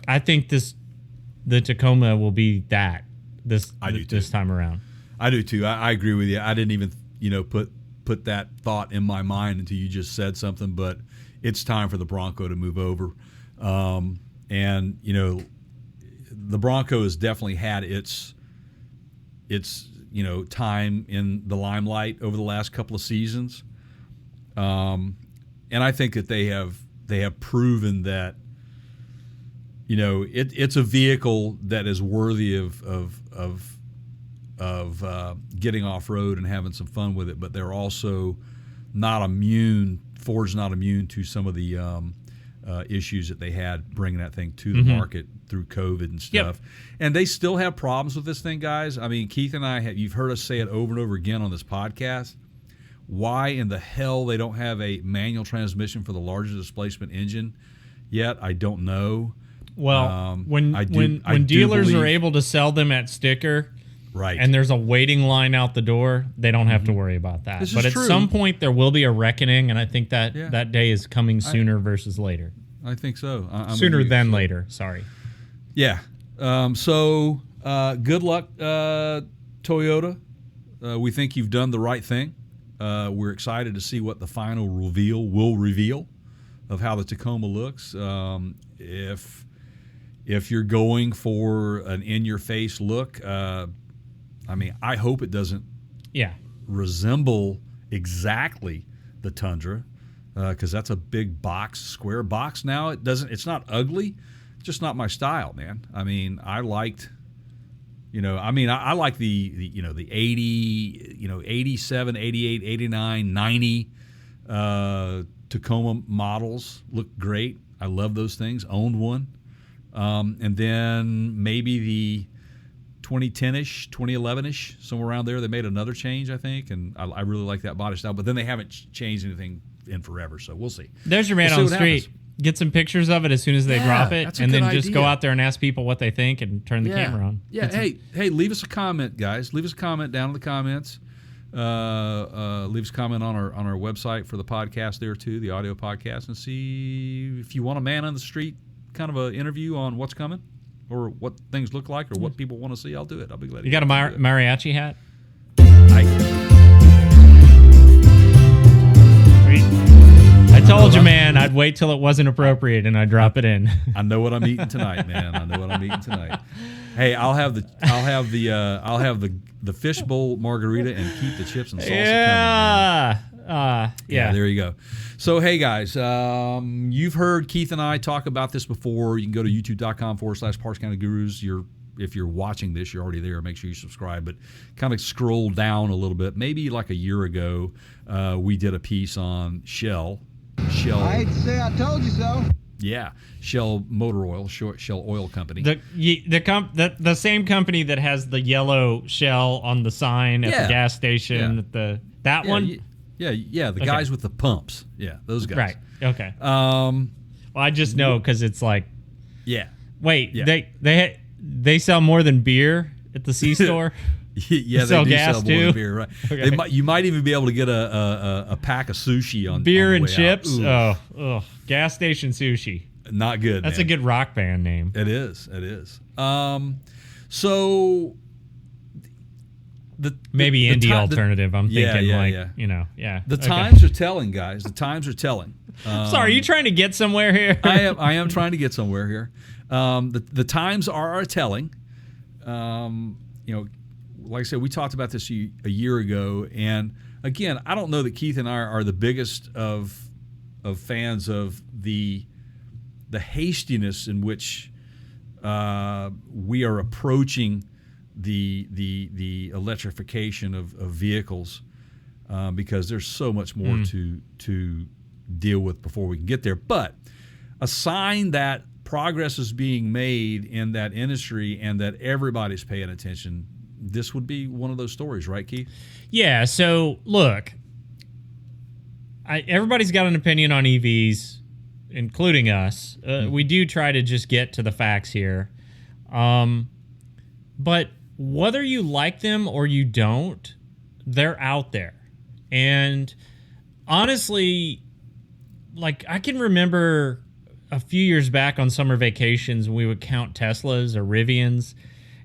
I think the Tacoma will be that this time around. I do too. I agree with you. I didn't even put that thought in my mind until you just said something, but it's time for the Bronco to move over. And the Bronco has definitely had its time in the limelight over the last couple of seasons. And I think that they have proven that it's a vehicle that is worthy of getting off road and having some fun with it, but they're also not immune. Ford's not immune to some of the issues that they had bringing that thing to the market through COVID and stuff. And they still have problems with this thing, guys. I mean, Keith and I you've heard us say it over and over again on this podcast. Why in the hell they don't have a manual transmission for the larger displacement engine yet, I don't know. Well, when dealers are able to sell them at sticker, right, and there's a waiting line out the door, they don't have to worry about that. But at some point, there will be a reckoning, and I think that day is coming sooner versus later. I think so. Sooner than later. Sorry. Yeah. So good luck, Toyota. We think you've done the right thing. We're excited to see what the final reveal will reveal of how the Tacoma looks. If you're going for an in-your-face look, I hope it doesn't resemble exactly the Tundra, because that's a big square box now. It's not ugly, it's just not my style, man. I mean, I liked, I like the 80, 87, 88, 89, 90 Tacoma models look great. I love those things. Owned one. And then maybe the 2010-ish, 2011-ish, somewhere around there, they made another change, I think, and I really like that body style. But then they haven't changed anything in forever, so we'll see. There's your man on the street. Happens. Get some pictures of it as soon as they drop it, and then just go out there and ask people what they think and turn the camera on. Yeah, hey, leave us a comment, guys. Leave us a comment down in the comments. Leave us a comment on our website for the podcast there, too, the audio podcast, and see if you want a man on the street kind of an interview on what's coming or what things look like or what people want to see. I'll do it. I'll be glad. You got a mariachi hat? I told you, man, I'd wait till it wasn't appropriate and I'd drop it in. I know what I'm eating tonight, man. I know what I'm eating tonight. Hey, I'll have the fishbowl margarita and keep the chips and salsa coming. Yeah, there you go. So, hey, guys, you've heard Keith and I talk about this before. You can go to youtube.com/Parks County Gurus. If you're watching this, you're already there. Make sure you subscribe. But kind of scroll down a little bit. Maybe like a year ago, we did a piece on Shell. I hate to say I told you so. Yeah, Shell Motor Oil, Shell Oil Company. The same company that has the yellow Shell on the sign at the gas station. That one? Yeah, the guys with the pumps. Yeah, those guys. Right. Okay. Well, I just know because it's like. Yeah. Wait, they sell more than beer at the C-store? Yeah, they sell do gas sell too? more than beer, right? Okay. You might even be able to get a pack of sushi on beer on the and way chips. out. Gas station sushi. Not good. That's man. a good rock band name. It is. So maybe indie alternative. I'm thinking The times are telling, guys. The times are telling. Sorry, are you trying to get somewhere here? I am trying to get somewhere here. The times are telling. Like I said, we talked about this a year ago, and again, I don't know that Keith and I are the biggest of fans of the hastiness in which we are approaching the electrification of vehicles, because there's so much more to deal with before we can get there. But a sign that progress is being made in that industry and that everybody's paying attention, this would be one of those stories, right, Keith? Yeah, so look, everybody's got an opinion on EVs, including us. We do try to just get to the facts here. But whether you like them or you don't, they're out there. And honestly, like, I can remember a few years back on summer vacations when we would count Teslas or Rivians.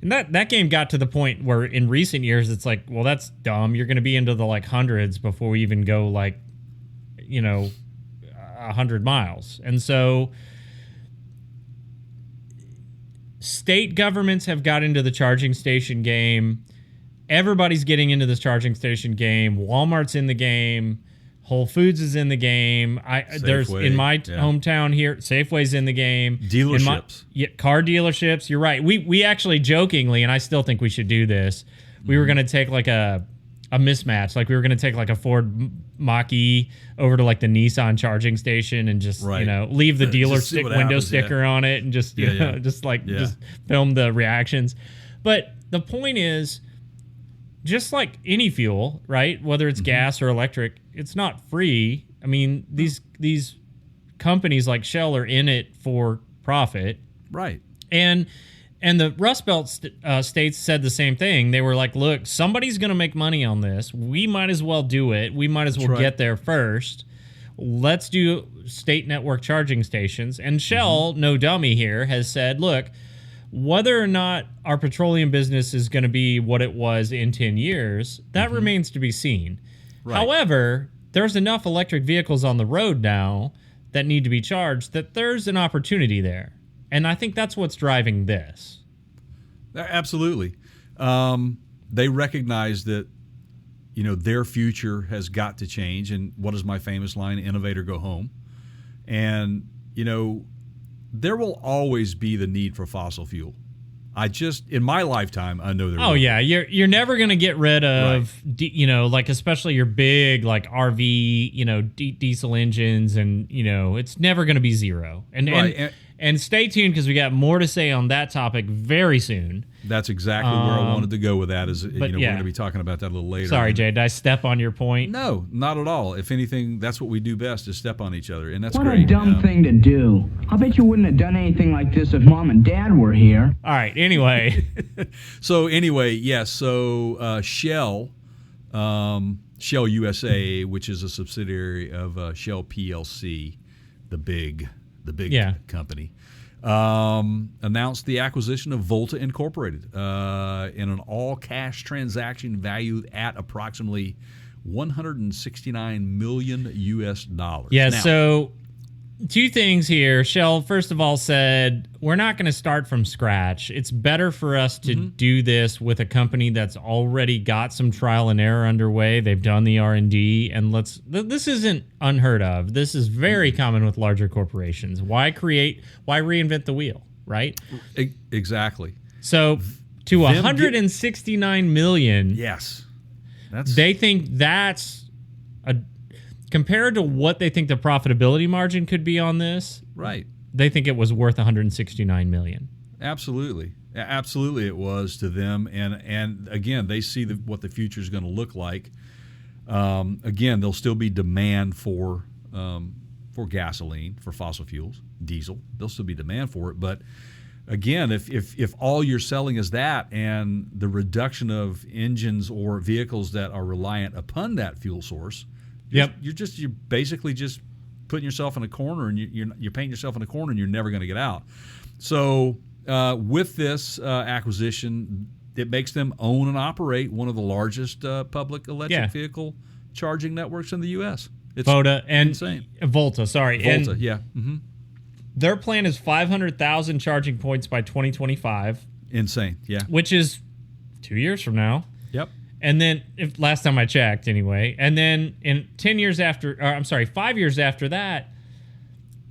And that game got to the point where in recent years it's like, well, that's dumb. You're going to be into the like hundreds before we even go 100 miles. And so state governments have got into the charging station game. Everybody's getting into this charging station game. Walmart's in the game. Whole Foods is in the game. There's in my hometown here, Safeway's in the game. Dealerships. Car dealerships. You're right. We actually jokingly, and I still think we should do this, we were going to take like a mismatch. Like we were going to take like a Ford Mach-E over to like the Nissan charging station and just, leave the dealer window sticker on it and just, just film the reactions. But the point is, just like any fuel, right? Whether it's gas or electric, it's not free. I mean, these companies like Shell are in it for profit, right? And the Rust Belt states said the same thing. They were like, "Look, somebody's going to make money on this. We might as well do it. We might as well get there first. Let's do state network charging stations." And Shell, no dummy here, has said, "Look, whether or not our petroleum business is going to be what it was in 10 years, that remains to be seen." Right. However, there's enough electric vehicles on the road now that need to be charged that there's an opportunity there. And I think that's what's driving this. Absolutely. They recognize that, their future has got to change. And what is my famous line? Innovator, go home. And, there will always be the need for fossil fuel. In my lifetime, I know there will. Yeah. You're never going to get rid of, especially your big, RV, diesel engines. And, it's never going to be zero. And stay tuned because we got more to say on that topic very soon. That's exactly where I wanted to go with that. We're going to be talking about that a little later. Sorry, Jay, did I step on your point? No, not at all. If anything, that's what we do best is step on each other, and that's what great. What a dumb thing to do. I'll bet you wouldn't have done anything like this if Mom and Dad were here. All right, anyway. Yes. So Shell USA, which is a subsidiary of Shell PLC, the big company, announced the acquisition of Volta Incorporated in an all-cash transaction valued at approximately $169 million US. Yeah, so two things here. Shell, first of all, said, we're not going to start from scratch. It's better for us to do this with a company that's already got some trial and error underway. They've done the R&D, and this isn't unheard of. This is very common with larger corporations. Why reinvent the wheel, right? Exactly. So to $169 million, yes, they think that's compared to what they think the profitability margin could be on this, right? They think it was worth $169 million. Absolutely, it was to them, and again, they see what the future is going to look like. Again, there'll still be demand for gasoline, for fossil fuels, diesel. There'll still be demand for it, but again, if all you're selling is that, and the reduction of engines or vehicles that are reliant upon that fuel source. You're basically just putting yourself in a corner, and you're painting yourself in a corner, and you're never going to get out. So with this acquisition, it makes them own and operate one of the largest public electric vehicle charging networks in the U.S. It's insane. Volta. Yeah. Mm-hmm. Their plan is 500,000 charging points by 2025. Insane. Yeah. Which is 2 years from now. Yep. And then, last time I checked, anyway, and then 5 years after that,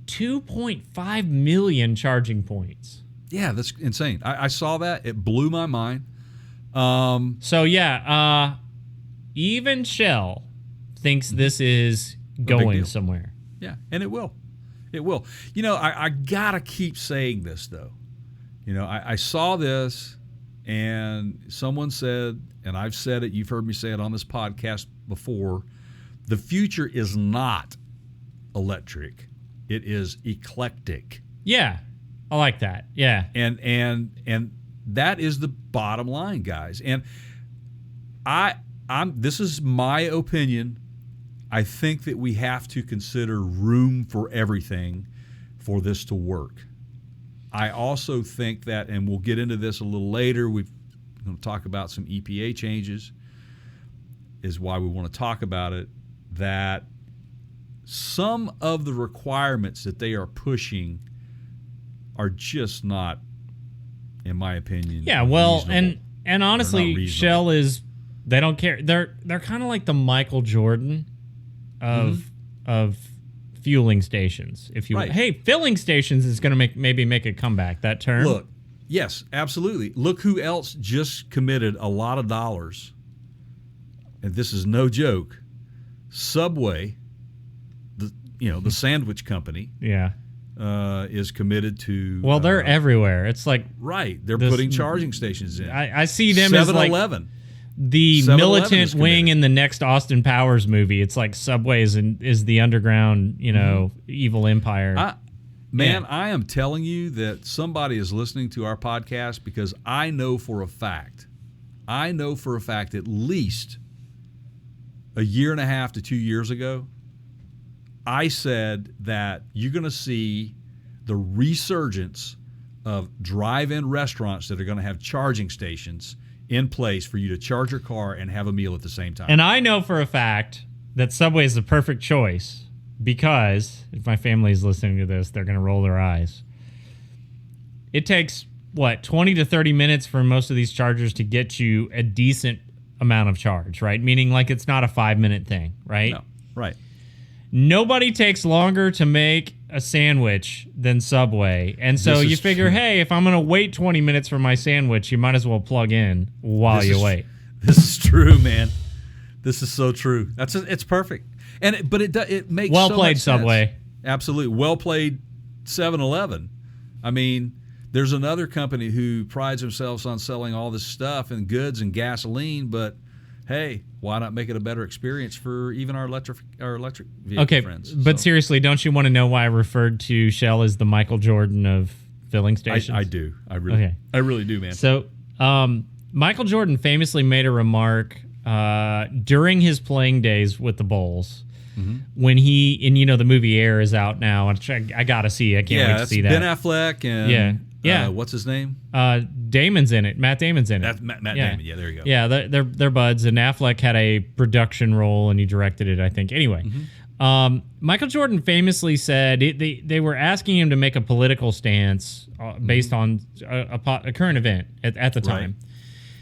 2.5 million charging points. Yeah, that's insane. I saw that. It blew my mind. Even Shell thinks this is going somewhere. Yeah, and it will. It will. I got to keep saying this, though. I saw this, and someone said, and I've said it, you've heard me say it on this podcast before, the future is not electric. It is eclectic. Yeah, I like that. Yeah. And that is the bottom line, guys. And this is my opinion. I think that we have to consider room for everything for this to work. I also think that, and we'll get into this a little later, we're going to talk about some EPA changes, is why we want to talk about it, that some of the requirements that they are pushing are just not, in my opinion, reasonable. and honestly, Shell they don't care. They're kind of like the Michael Jordan of fueling stations, if you will. Hey, filling stations is going to maybe make a comeback, that term. Look, yes, absolutely. Look who else just committed a lot of dollars, and this is no joke. Subway, the sandwich company, is committed to. Well, they're everywhere. It's like they're putting charging stations in. I see them as like 7-Eleven. The militant wing in the next Austin Powers movie. It's like Subway is the underground, evil empire. I am telling you that somebody is listening to our podcast, because I know for a fact at least a year and a half to 2 years ago, I said that you're going to see the resurgence of drive-in restaurants that are going to have charging stations in place for you to charge your car and have a meal at the same time. And I know for a fact that Subway is the perfect choice because if my family is listening to this, they're going to roll their eyes. It takes, 20 to 30 minutes for most of these chargers to get you a decent amount of charge, right? Meaning like it's not a 5-minute thing, right? No, right. Nobody takes longer to make a sandwich than Subway. And so you figure, hey, if I'm going to wait 20 minutes for my sandwich, you might as well plug in while you wait. This is true, man. This is so true. It's perfect. But it makes well so played, much Subway. sense. Absolutely. Well played, 7-Eleven. I mean, there's another company who prides themselves on selling all this stuff and goods and gasoline, but hey, why not make it a better experience for even our electric vehicle friends? But seriously, don't you want to know why I referred to Shell as the Michael Jordan of filling stations? I do. I really do, man. So Michael Jordan famously made a remark during his playing days with the Bulls. Mm-hmm. When the movie Air is out now, which I got to see. I can't wait to see that. Ben Affleck and what's his name? Damon's in it. Matt Damon's in it. That's Matt Damon. Yeah, there you go. Yeah, they're buds, and Affleck had a production role, and he directed it, I think. Anyway, Michael Jordan famously said they were asking him to make a political stance based on a current event at the time.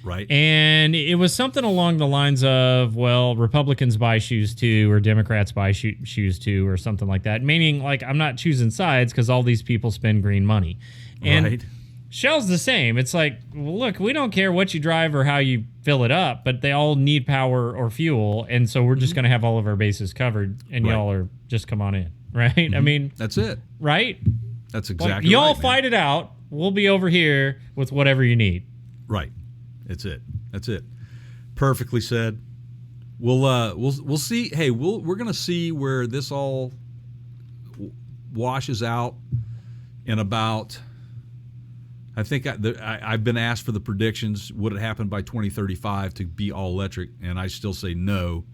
Right. And it was something along the lines of, well, Republicans buy shoes too, or Democrats buy shoes too, or something like that. Meaning, like, I'm not choosing sides because all these people spend green money. And Shell's the same. It's like, well, look, we don't care what you drive or how you fill it up, but they all need power or fuel. And so we're just going to have all of our bases covered, and y'all are just come on in. Right? Mm-hmm. I mean, that's it. Right? That's exactly y'all right, fight it out. We'll be over here with whatever you need. Right. That's it. Perfectly said. We'll see. Hey, we're gonna see where this all washes out in about. I think I've been asked for the predictions. Would it happen by 2035 to be all electric? And I still say no.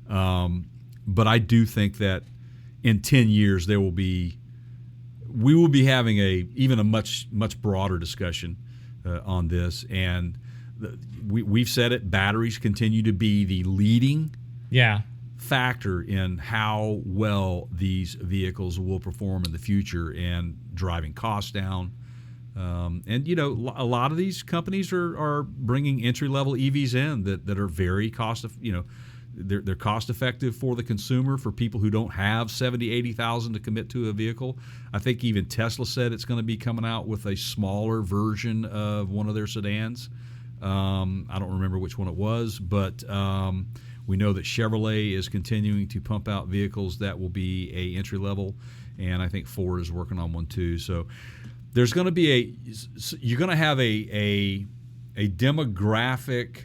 But I do think that in 10 years we will be having even a much broader discussion on this. And we've said it, batteries continue to be the leading factor in how well these vehicles will perform in the future and driving costs down. And a lot of these companies are bringing entry-level EVs in that are very they're cost effective for the consumer, for people who don't have $70,000-$80,000 to commit to a vehicle. I think even Tesla said it's going to be coming out with a smaller version of one of their sedans. I don't remember which one it was, but we know that Chevrolet is continuing to pump out vehicles that will be a entry level, and I think Ford is working on one too. So there's going to be you're going to have a demographic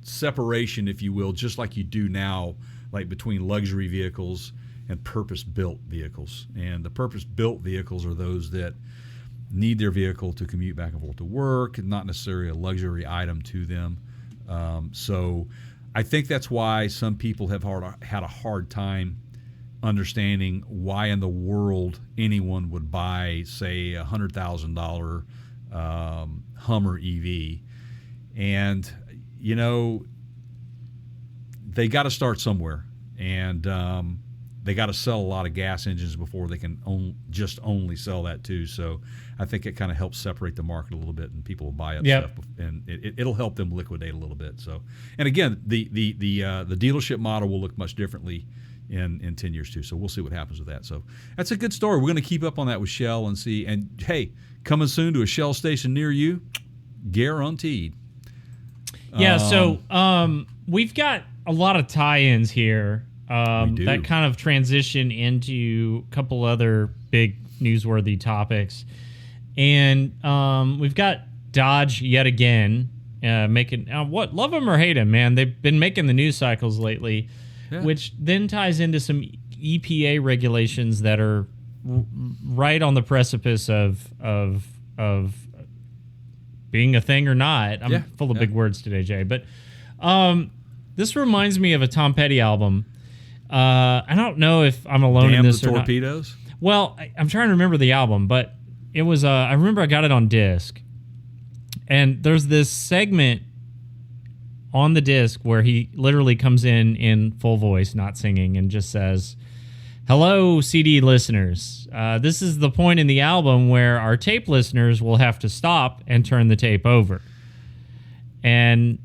separation, if you will, just like you do now, like between luxury vehicles and purpose-built vehicles. And the purpose-built vehicles are those that need their vehicle to commute back and forth to work, not necessarily a luxury item to them. So I think that's why some people have had a hard time understanding why in the world anyone would buy, say, a $100,000 Hummer EV. And, they got to start somewhere. And they got to sell a lot of gas engines before they can only sell that too. So I think it kind of helps separate the market a little bit, and people will buy up stuff, and it'll help them liquidate a little bit. So, and again, the dealership model will look much differently in 10 years too. So we'll see what happens with that. So that's a good story. We're going to keep up on that with Shell and see. And hey, coming soon to a Shell station near you, guaranteed. Yeah. So we've got a lot of tie-ins here. That kind of transition into a couple other big newsworthy topics. And we've got Dodge yet again making love them or hate them, man. They've been making the news cycles lately, which then ties into some EPA regulations that are right on the precipice of being a thing or not. I'm full of big words today, Jay. But this reminds me of a Tom Petty album. I don't know if I'm alone in this or torpedoes? Not. Well, I'm trying to remember the album, but it was. I remember I got it on disc, And there's this segment on the disc where he literally comes in full voice, not singing, and just says, "Hello, CD listeners. This is the point in the album where our tape listeners will have to stop and turn the tape over." And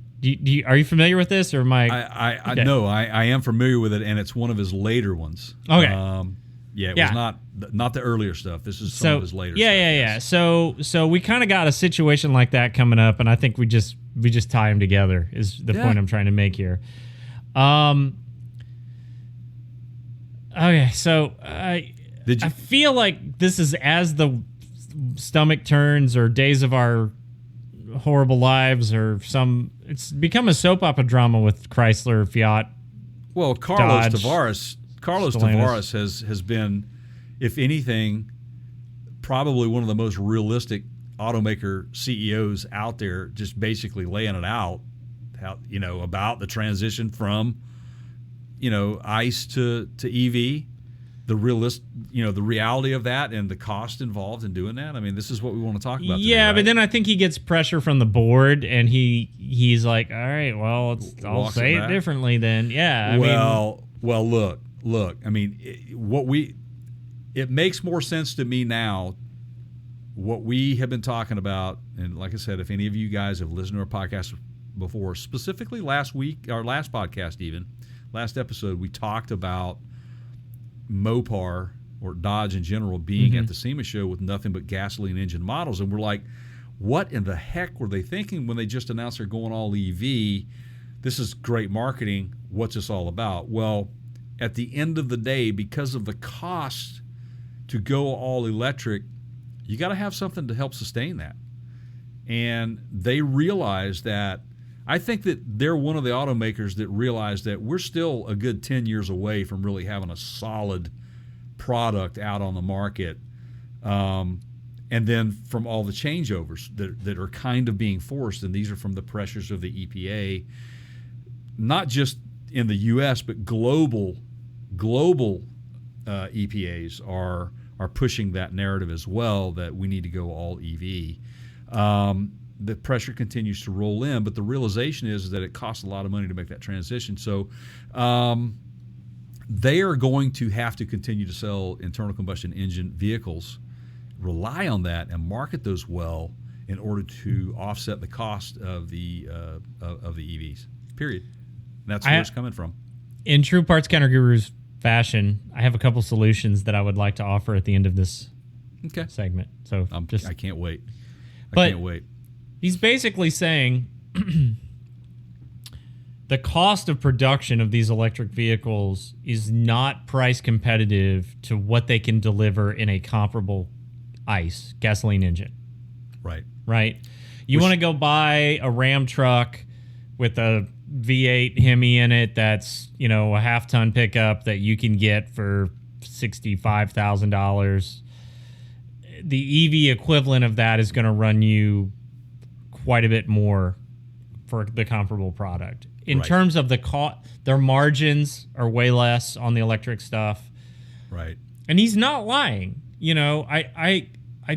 are you familiar with this, or am I? Okay. No, I am familiar with it, and it's one of his later ones. Okay. It was not the earlier stuff. This is some of his later stuff. Yeah. So we kind of got a situation like that coming up, and I think we just tie them together is the point I'm trying to make here. Okay, so I feel like this is as the stomach turns or Days of Our Horrible Lives or it's become a soap opera drama with Chrysler, Fiat. Well, Carlos Dodge, Tavares has been, if anything, probably one of the most realistic automaker CEOs out there, just basically laying it out, about the transition from, ICE to EV, the reality of that and the cost involved in doing that. I mean, this is what we want to talk about today, yeah, right? But then I think he gets pressure from the board, and he's like, all right, well, I'll say it differently then. Yeah. Look. I mean, it makes more sense to me now. What we have been talking about, and like I said, if any of you guys have listened to our podcast before, specifically last week, our last podcast, even last episode, we talked about Mopar or Dodge in general being at the SEMA show with nothing but gasoline engine models, and we're like, what in the heck were they thinking when they just announced they're going all EV? This is great marketing. What's this all about? Well, at the end of the day, because of the cost to go all electric, you got to have something to help sustain that. And they realize that. I think that they're one of the automakers that realize that we're still a good 10 years away from really having a solid product out on the market. And then from all the changeovers that are kind of being forced, and these are from the pressures of the EPA, not just in the U.S., but global EPAs are pushing that narrative as well, that we need to go all EV. The pressure continues to roll in, but the realization is that it costs a lot of money to make that transition. So they are going to have to continue to sell internal combustion engine vehicles, rely on that, and market those well in order to offset the cost of the EVs. Period. And that's where it's coming from. In true Parts Counter Gurus fashion, I have a couple solutions that I would like to offer at the end of this segment. So I can't wait. I can't wait. He's basically saying the cost of production of these electric vehicles is not price competitive to what they can deliver in a comparable ICE gasoline engine. Right? You want to go buy a Ram truck with a V8 Hemi in it that's, a half-ton pickup that you can get for $65,000. The EV equivalent of that is going to run you quite a bit more for the comparable product. In terms of the cost, their margins are way less on the electric stuff. Right. And he's not lying. I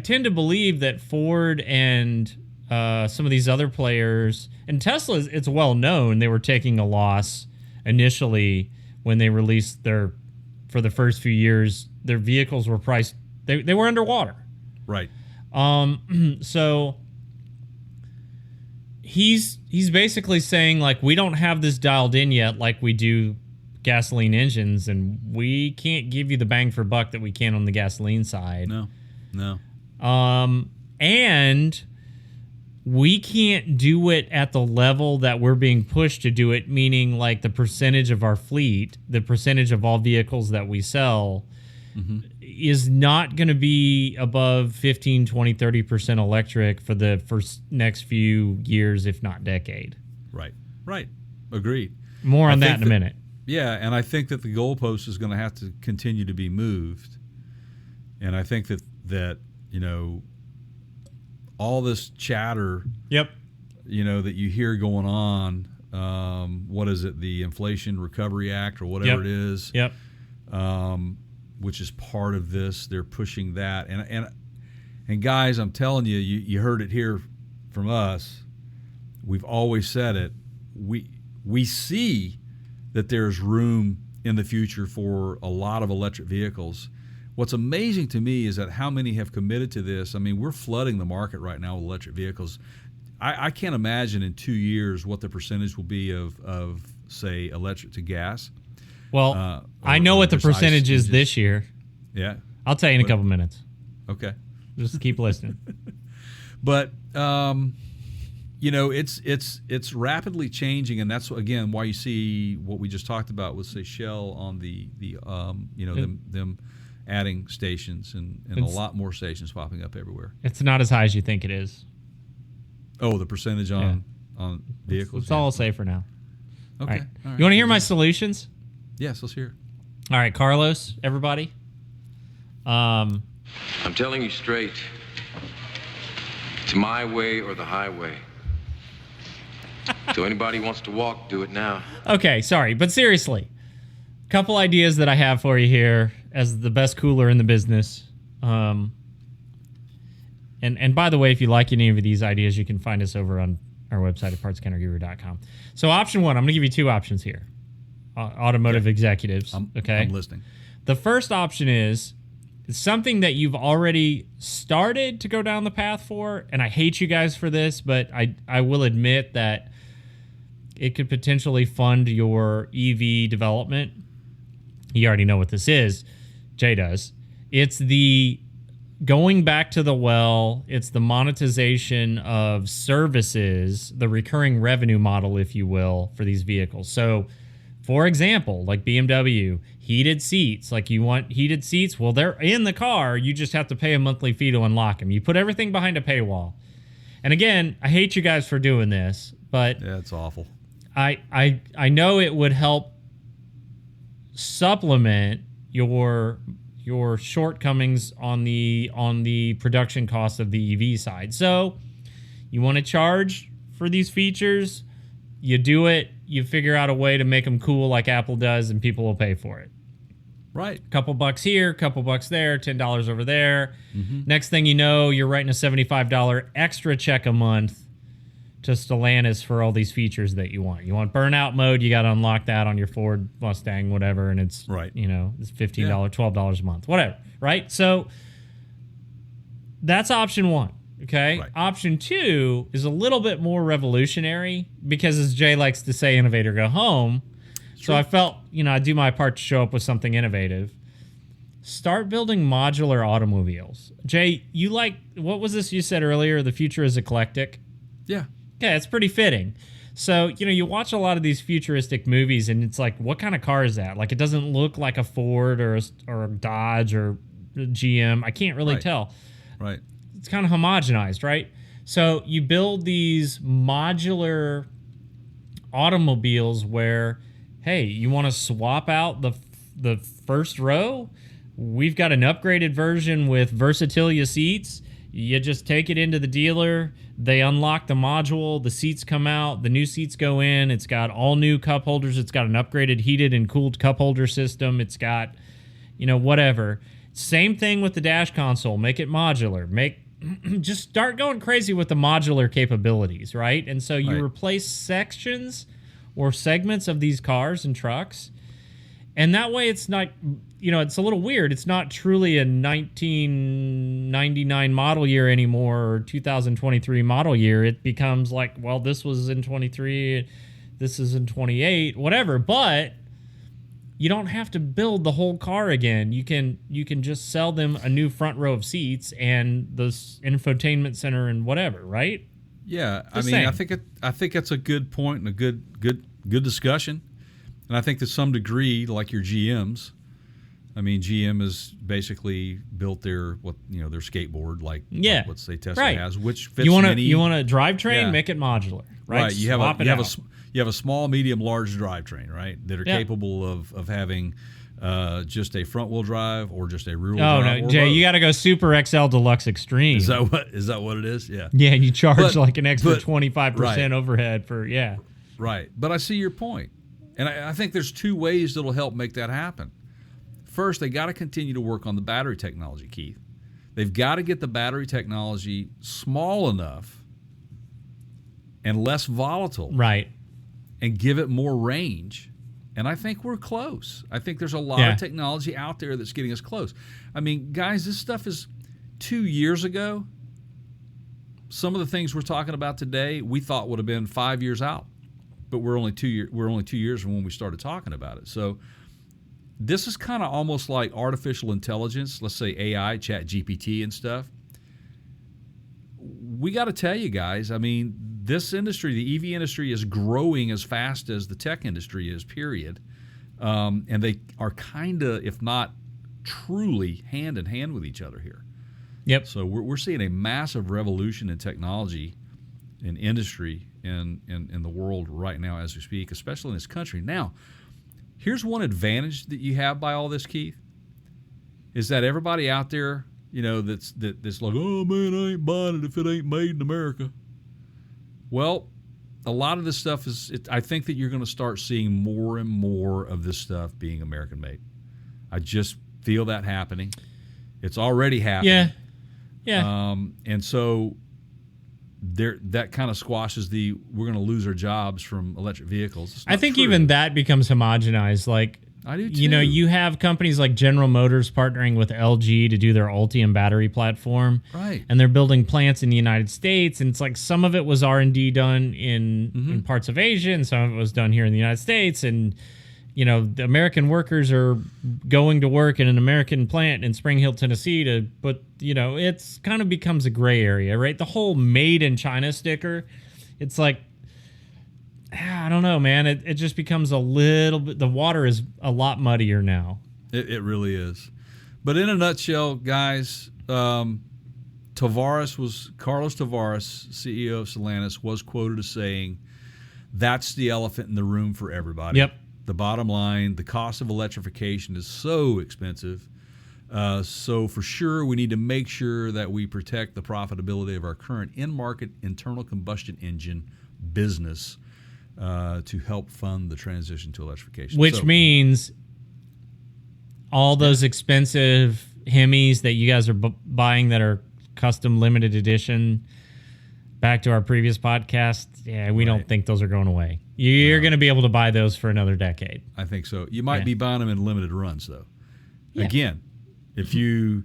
tend to believe that Ford and some of these other players, and Tesla, it's well known they were taking a loss initially when they released for the first few years, their vehicles were priced, they were underwater. Right. So he's basically saying, like, we don't have this dialed in yet like we do gasoline engines, and we can't give you the bang for buck that we can on the gasoline side. No. And we can't do it at the level that we're being pushed to do it, meaning like the percentage of our fleet, the percentage of all vehicles that we sell is not going to be above 15, 20, 30% electric for the next few years, if not decade. Right. Agreed. More on that in a minute. Yeah, and I think that the goalpost is going to have to continue to be moved. And I think that all this chatter, that you hear going on, what is it, the Inflation Recovery Act or whatever it is, which is part of this. They're pushing that, and guys, I'm telling you, you heard it here from us, we've always said it, we see that there's room in the future for a lot of electric vehicles. What's amazing to me is that how many have committed to this. I mean, we're flooding the market right now with electric vehicles. I can't imagine in 2 years what the percentage will be of say, electric to gas. Well, I know what the percentage is this year. Yeah. I'll tell you in a couple minutes. Okay. Just keep listening. But it's rapidly changing, and that's again why you see what we just talked about with, say, Shell on the them adding stations and a lot more stations popping up everywhere. It's not as high as you think it is. Oh, the percentage on vehicles. That's all I'll say for now. Okay. All right. All right. You want to hear my solutions? Yes, let's hear. All right, Carlos, everybody. I'm telling you straight. It's my way or the highway. So anybody who wants to walk, do it now. Okay, sorry, but seriously, a couple ideas that I have for you here as the best cooler in the business. And by the way, if you like any of these ideas, you can find us over on our website at partscounterguru.com. So option one, I'm going to give you two options here. Automotive executives. I'm listening. The first option is something that you've already started to go down the path for, and I hate you guys for this, but I will admit that it could potentially fund your EV development. You already know what this is. Jay does. It's the going back to the well. It's the monetization of services, the recurring revenue model, if you will, for these vehicles. So, for example, like BMW, heated seats. Like, you want heated seats? Well, they're in the car. You just have to pay a monthly fee to unlock them. You put everything behind a paywall. And again, I hate you guys for doing this, but yeah, it's awful. I know it would help supplement your shortcomings on the production costs of the EV side. So you want to charge for these features, you do it, you figure out a way to make them cool like Apple does, and people will pay for it. Right. Couple bucks here, couple bucks there, $10 over there. Mm-hmm. Next thing you know, you're writing a $75 extra check a month to Stellantis for all these features that you want. You want burnout mode, you got to unlock that on your Ford Mustang, whatever, and it's right. It's $15, $12 a month, whatever, right? So that's option one, okay? Right. Option two is a little bit more revolutionary because, as Jay likes to say, innovator go home. So I felt, I do my part to show up with something innovative. Start building modular automobiles. Jay, what was this you said earlier? The future is eclectic. Yeah. Okay, it's pretty fitting. So, you watch a lot of these futuristic movies, and it's like, what kind of car is that? Like, it doesn't look like a Ford or a Dodge or a GM. I can't really tell. Right. It's kind of homogenized, right? So you build these modular automobiles where, hey, you want to swap out the first row? We've got an upgraded version with Versatilia seats. You just take it into the dealer. They unlock the module. The seats come out. The new seats go in. It's got all new cup holders. It's got an upgraded heated and cooled cup holder system. It's got, whatever. Same thing with the dash console. Make it modular. Just start going crazy with the modular capabilities, right? And so you replace sections or segments of these cars and trucks. And that way it's not, it's a little weird. It's not truly a 1999 model year anymore or 2023 model year. It becomes like, well, this was in 23, this is in 28, whatever. But you don't have to build the whole car again. You can just sell them a new front row of seats and the infotainment center and whatever, right? Yeah, I think that's a good point and a good discussion. And I think to some degree, like your GMs, GM has basically built their skateboard, like let's say Tesla has, which fits you want many. You want a drivetrain, make it modular, right? Right. You have a small, medium, large drivetrain, right? That are capable of having just a front wheel drive or just a rear wheel drive. Oh no, Jay, you got to go Super XL Deluxe Extreme. Is that what it is? Yeah. Yeah, and you charge like an extra 25% overhead for Right, but I see your point. And I think there's two ways that'll help make that happen. First, they got to continue to work on the battery technology, Keith. They've got to get the battery technology small enough and less volatile. Right. And give it more range. And I think we're close. I think there's a lot of technology out there that's getting us close. I mean, guys, this stuff is 2 years ago. Some of the things we're talking about today, we thought would have been 5 years out, but we're only 2 years from when we started talking about it. So this is kind of almost like artificial intelligence. Let's say AI, Chat GPT, and stuff. We got to tell you guys. I mean, this industry, the EV industry, is growing as fast as the tech industry is. Period. And they are kind of, if not truly, hand in hand with each other here. Yep. So we're seeing a massive revolution in technology, in industry, in the world right now as we speak, especially in this country. Now, here's one advantage that you have by all this, Keith, is that everybody out there, you know, that's like, oh man, I ain't buying it if it ain't made in America. Well, a lot of this stuff I think that you're going to start seeing more and more of this stuff being American made. I just feel that happening. It's already happening. Yeah. Yeah. And so that kind of squashes we're going to lose our jobs from electric vehicles. I think even that becomes homogenized. Like, I do too. You know, you have companies like General Motors partnering with LG to do their Ultium battery platform. Right. And they're building plants in the United States. And it's like some of it was R&D done in parts of Asia, and some of it was done here in the United States. And, you know, the American workers are going to work in an American plant in Spring Hill, Tennessee but, you know, it's kind of becomes a gray area, right? The whole made in China sticker, it's like, I don't know, man. It just becomes a little bit, the water is a lot muddier now. It really is. But in a nutshell, guys, Carlos Tavares, CEO of Stellantis, was quoted as saying, that's the elephant in the room for everybody. Yep. The bottom line, the cost of electrification is so expensive. So for sure, we need to make sure that we protect the profitability of our current in-market internal combustion engine business to help fund the transition to electrification. Which means all those expensive Hemis that you guys are buying that are custom limited edition, back to our previous podcast, we don't think those are going away. You're going to be able to buy those for another decade. I think so. You might be buying them in limited runs, though. Yeah. Again, if you're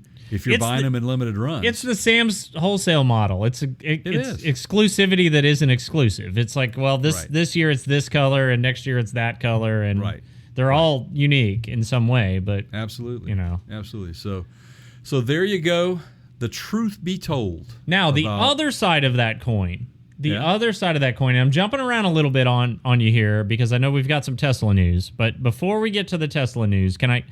buying them in limited runs, it's the Sam's wholesale model. It's exclusivity that isn't exclusive. It's like, well, this year it's this color, and next year it's that color, and they're all unique in some way. But absolutely, you know, absolutely. So there you go. The truth be told. Now the other side of that coin. Other side of that coin, and I'm jumping around a little bit on you here because I know we've got some Tesla news. But before we get to the Tesla news, can I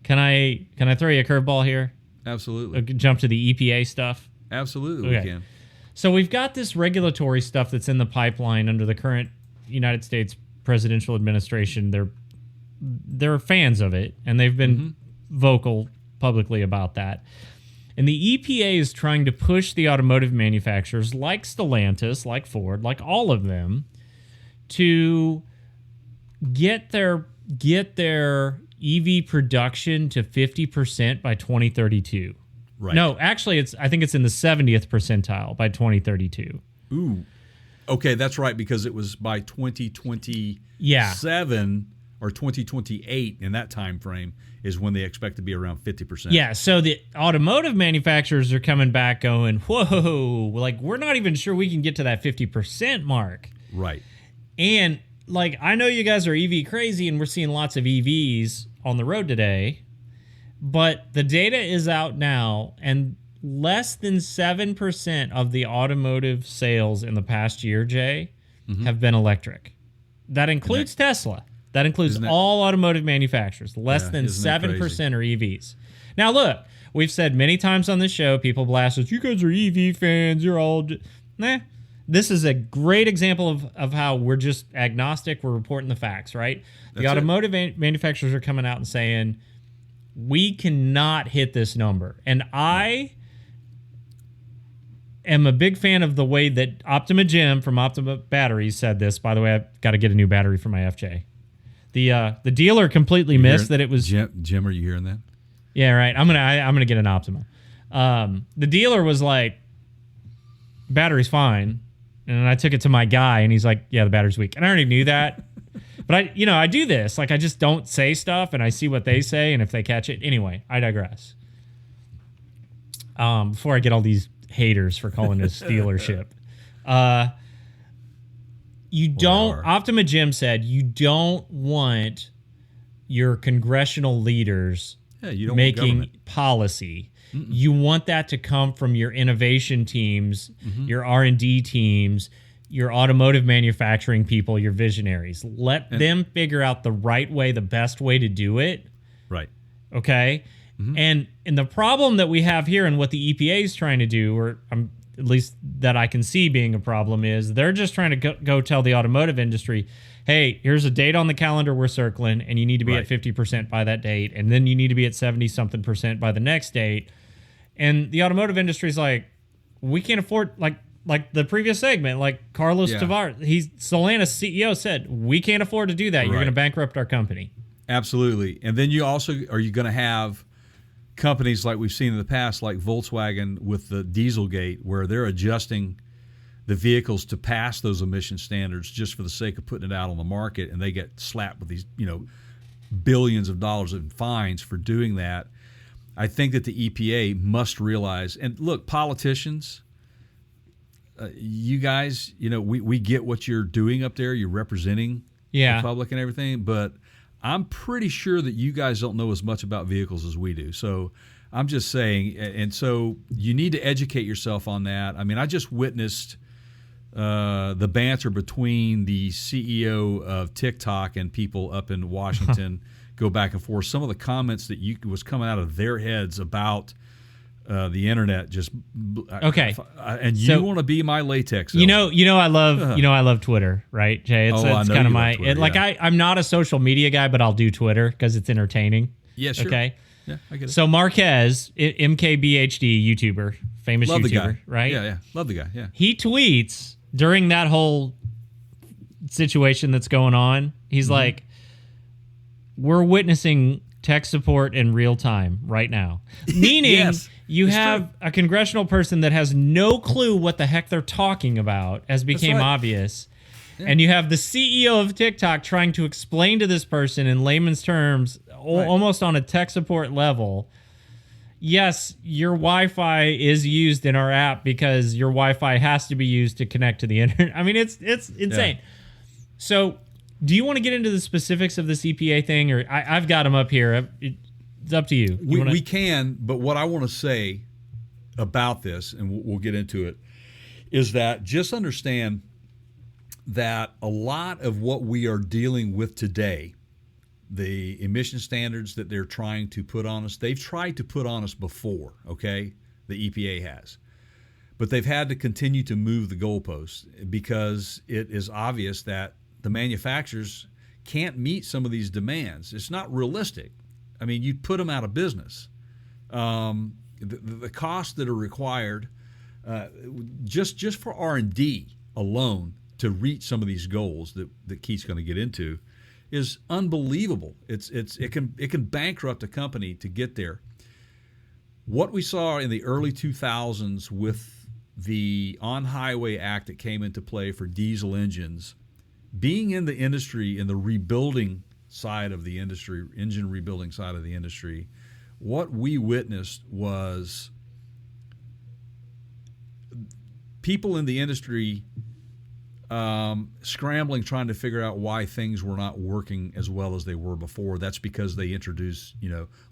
throw you a curveball here? Absolutely. Jump to the EPA stuff? Absolutely, we can. So we've got this regulatory stuff that's in the pipeline under the current United States presidential administration. They're fans of it, and they've been vocal publicly about that. And the EPA is trying to push the automotive manufacturers like Stellantis, like Ford, like all of them, to get their EV production to 50% by 2032. Right. No, actually, I think it's in the 70th percentile by 2032. Ooh. Okay, that's right, because it was by 2027 or 2028 in that time frame is when they expect to be around 50%. Yeah, so the automotive manufacturers are coming back going, whoa, like we're not even sure we can get to that 50% mark. Right. And like I know you guys are EV crazy and we're seeing lots of EVs on the road today, but the data is out now and less than 7% of the automotive sales in the past year, Jay, have been electric. That includes Tesla. That includes all automotive manufacturers. Less than 7% are EVs. Now, look, we've said many times on this show, people blast us, you guys are EV fans, you're all... Nah. This is a great example of how we're just agnostic, we're reporting the facts, right? The automotive manufacturers are coming out and saying, we cannot hit this number. And I am a big fan of the way that Optima Jim from Optima Batteries said this. By the way, I've got to get a new battery for my FJ. The dealer completely missed that it was Jim. Are you hearing that? Yeah, right. I'm gonna get an Optima. The dealer was like, battery's fine. And I took it to my guy, and he's like, yeah, the battery's weak. And I already knew that. But I do this. Like, I just don't say stuff, and I see what they say, and if they catch it. Anyway, I digress. Before I get all these haters for calling it a dealership. Optima Jim said, you don't want your congressional leaders making policy. Mm-mm. You want that to come from your innovation teams, your R&D teams, your automotive manufacturing people, your visionaries. Let them figure out the right way, the best way to do it. Right. Okay? Mm-hmm. And the problem that we have here and what the EPA is trying to do, or at least that I can see being a problem, is they're just trying to go tell the automotive industry, hey, here's a date on the calendar we're circling, and you need to be at 50% by that date, and then you need to be at 70-something% by the next date. And the automotive industry is like, we can't afford, like the previous segment, like Carlos Tavares, Stellantis CEO said, we can't afford to do that. You're going to bankrupt our company. Absolutely. And then you also, are you going to have companies like we've seen in the past, like Volkswagen with the Dieselgate, where they're adjusting the vehicles to pass those emission standards just for the sake of putting it out on the market, and they get slapped with these, billions of dollars in fines for doing that. I think that the EPA must realize, and look, politicians, you guys, we get what you're doing up there. You're representing the public and everything, but I'm pretty sure that you guys don't know as much about vehicles as we do. So I'm just saying, and so you need to educate yourself on that. I mean, I just witnessed the banter between the CEO of TikTok and people up in Washington go back and forth. Some of the comments that was coming out of their heads about the internet just okay. And you want to be my latex? I love Twitter, right, Jay? It's kind of my Twitter, I'm not a social media guy, but I'll do Twitter because it's entertaining. Yeah, sure. Okay. Yeah, I get it. So Marquez, MKBHD YouTuber, famous Love YouTuber, the guy. right? Yeah, love the guy. Yeah. He tweets during that whole situation that's going on. He's like, we're witnessing tech support in real time right now. Meaning you have a congressional person that has no clue what the heck they're talking about, as became obvious. Yeah. And you have the CEO of TikTok trying to explain to this person in layman's terms, almost on a tech support level, yes, your Wi-Fi is used in our app because your Wi-Fi has to be used to connect to the internet. I mean, it's insane. Yeah. So do you want to get into the specifics of this EPA thing, or I've got them up here. It's up to you. We can, but what I want to say about this, and we'll get into it, is that just understand that a lot of what we are dealing with today, the emission standards that they're trying to put on us, they've tried to put on us before, okay? The EPA has. But they've had to continue to move the goalposts because it is obvious that the manufacturers can't meet some of these demands. It's not realistic. I mean, you'd put them out of business. The costs that are required just for R&D alone to reach some of these goals that Keith's going to get into is unbelievable. It can bankrupt a company to get there. What we saw in the early 2000s with the On-Highway Act that came into play for diesel engines, being in the industry, in the rebuilding side of the industry, engine rebuilding side of the industry, what we witnessed was people in the industry scrambling, trying to figure out why things were not working as well as they were before. That's because they introduced,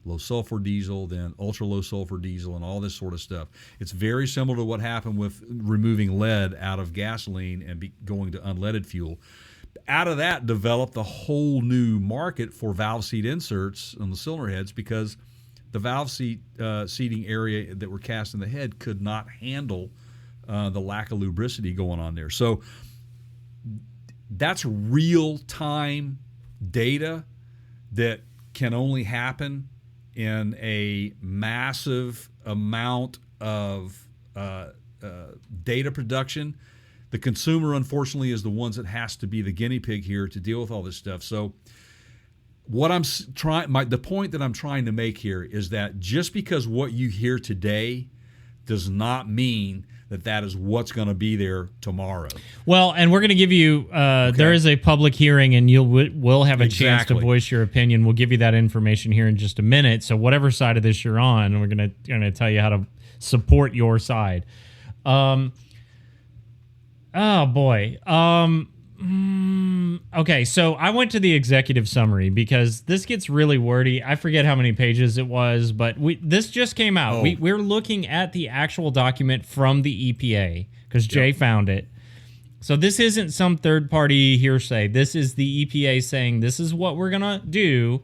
low sulfur diesel, then ultra low sulfur diesel, and all this sort of stuff. It's very similar to what happened with removing lead out of gasoline and going to unleaded fuel. Out of that developed a whole new market for valve seat inserts on the cylinder heads because the valve seat seating area that were cast in the head could not handle the lack of lubricity going on there. So that's real-time data that can only happen in a massive amount of data production. The consumer, unfortunately, is the ones that has to be the guinea pig here to deal with all this stuff. So what I'm the point that I'm trying to make here is that just because what you hear today does not mean that is what's going to be there tomorrow. Well, and we're going to give you, there is a public hearing, and we'll have a chance to voice your opinion. We'll give you that information here in just a minute. So whatever side of this you're on, we're going to tell you how to support your side. Oh boy. Okay, so I went to the executive summary because this gets really wordy. I forget how many pages it was, but this just came out. We're looking at the actual document from the EPA because Jay found it. So this isn't some third-party hearsay. This is the EPA saying this is what we're going to do,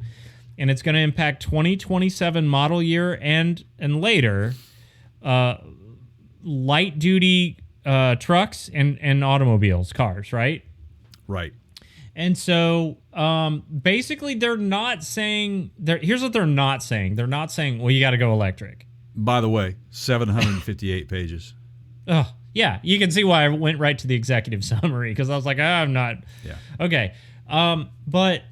and it's going to impact 2027 model year and later light-duty trucks and automobiles, cars, right? Right. And so basically they're not saying, here's what they're not saying. They're not saying, well, you got to go electric. By the way, 758 pages. Oh, yeah. You can see why I went right to the executive summary because I was like, I'm not. Yeah. Okay. But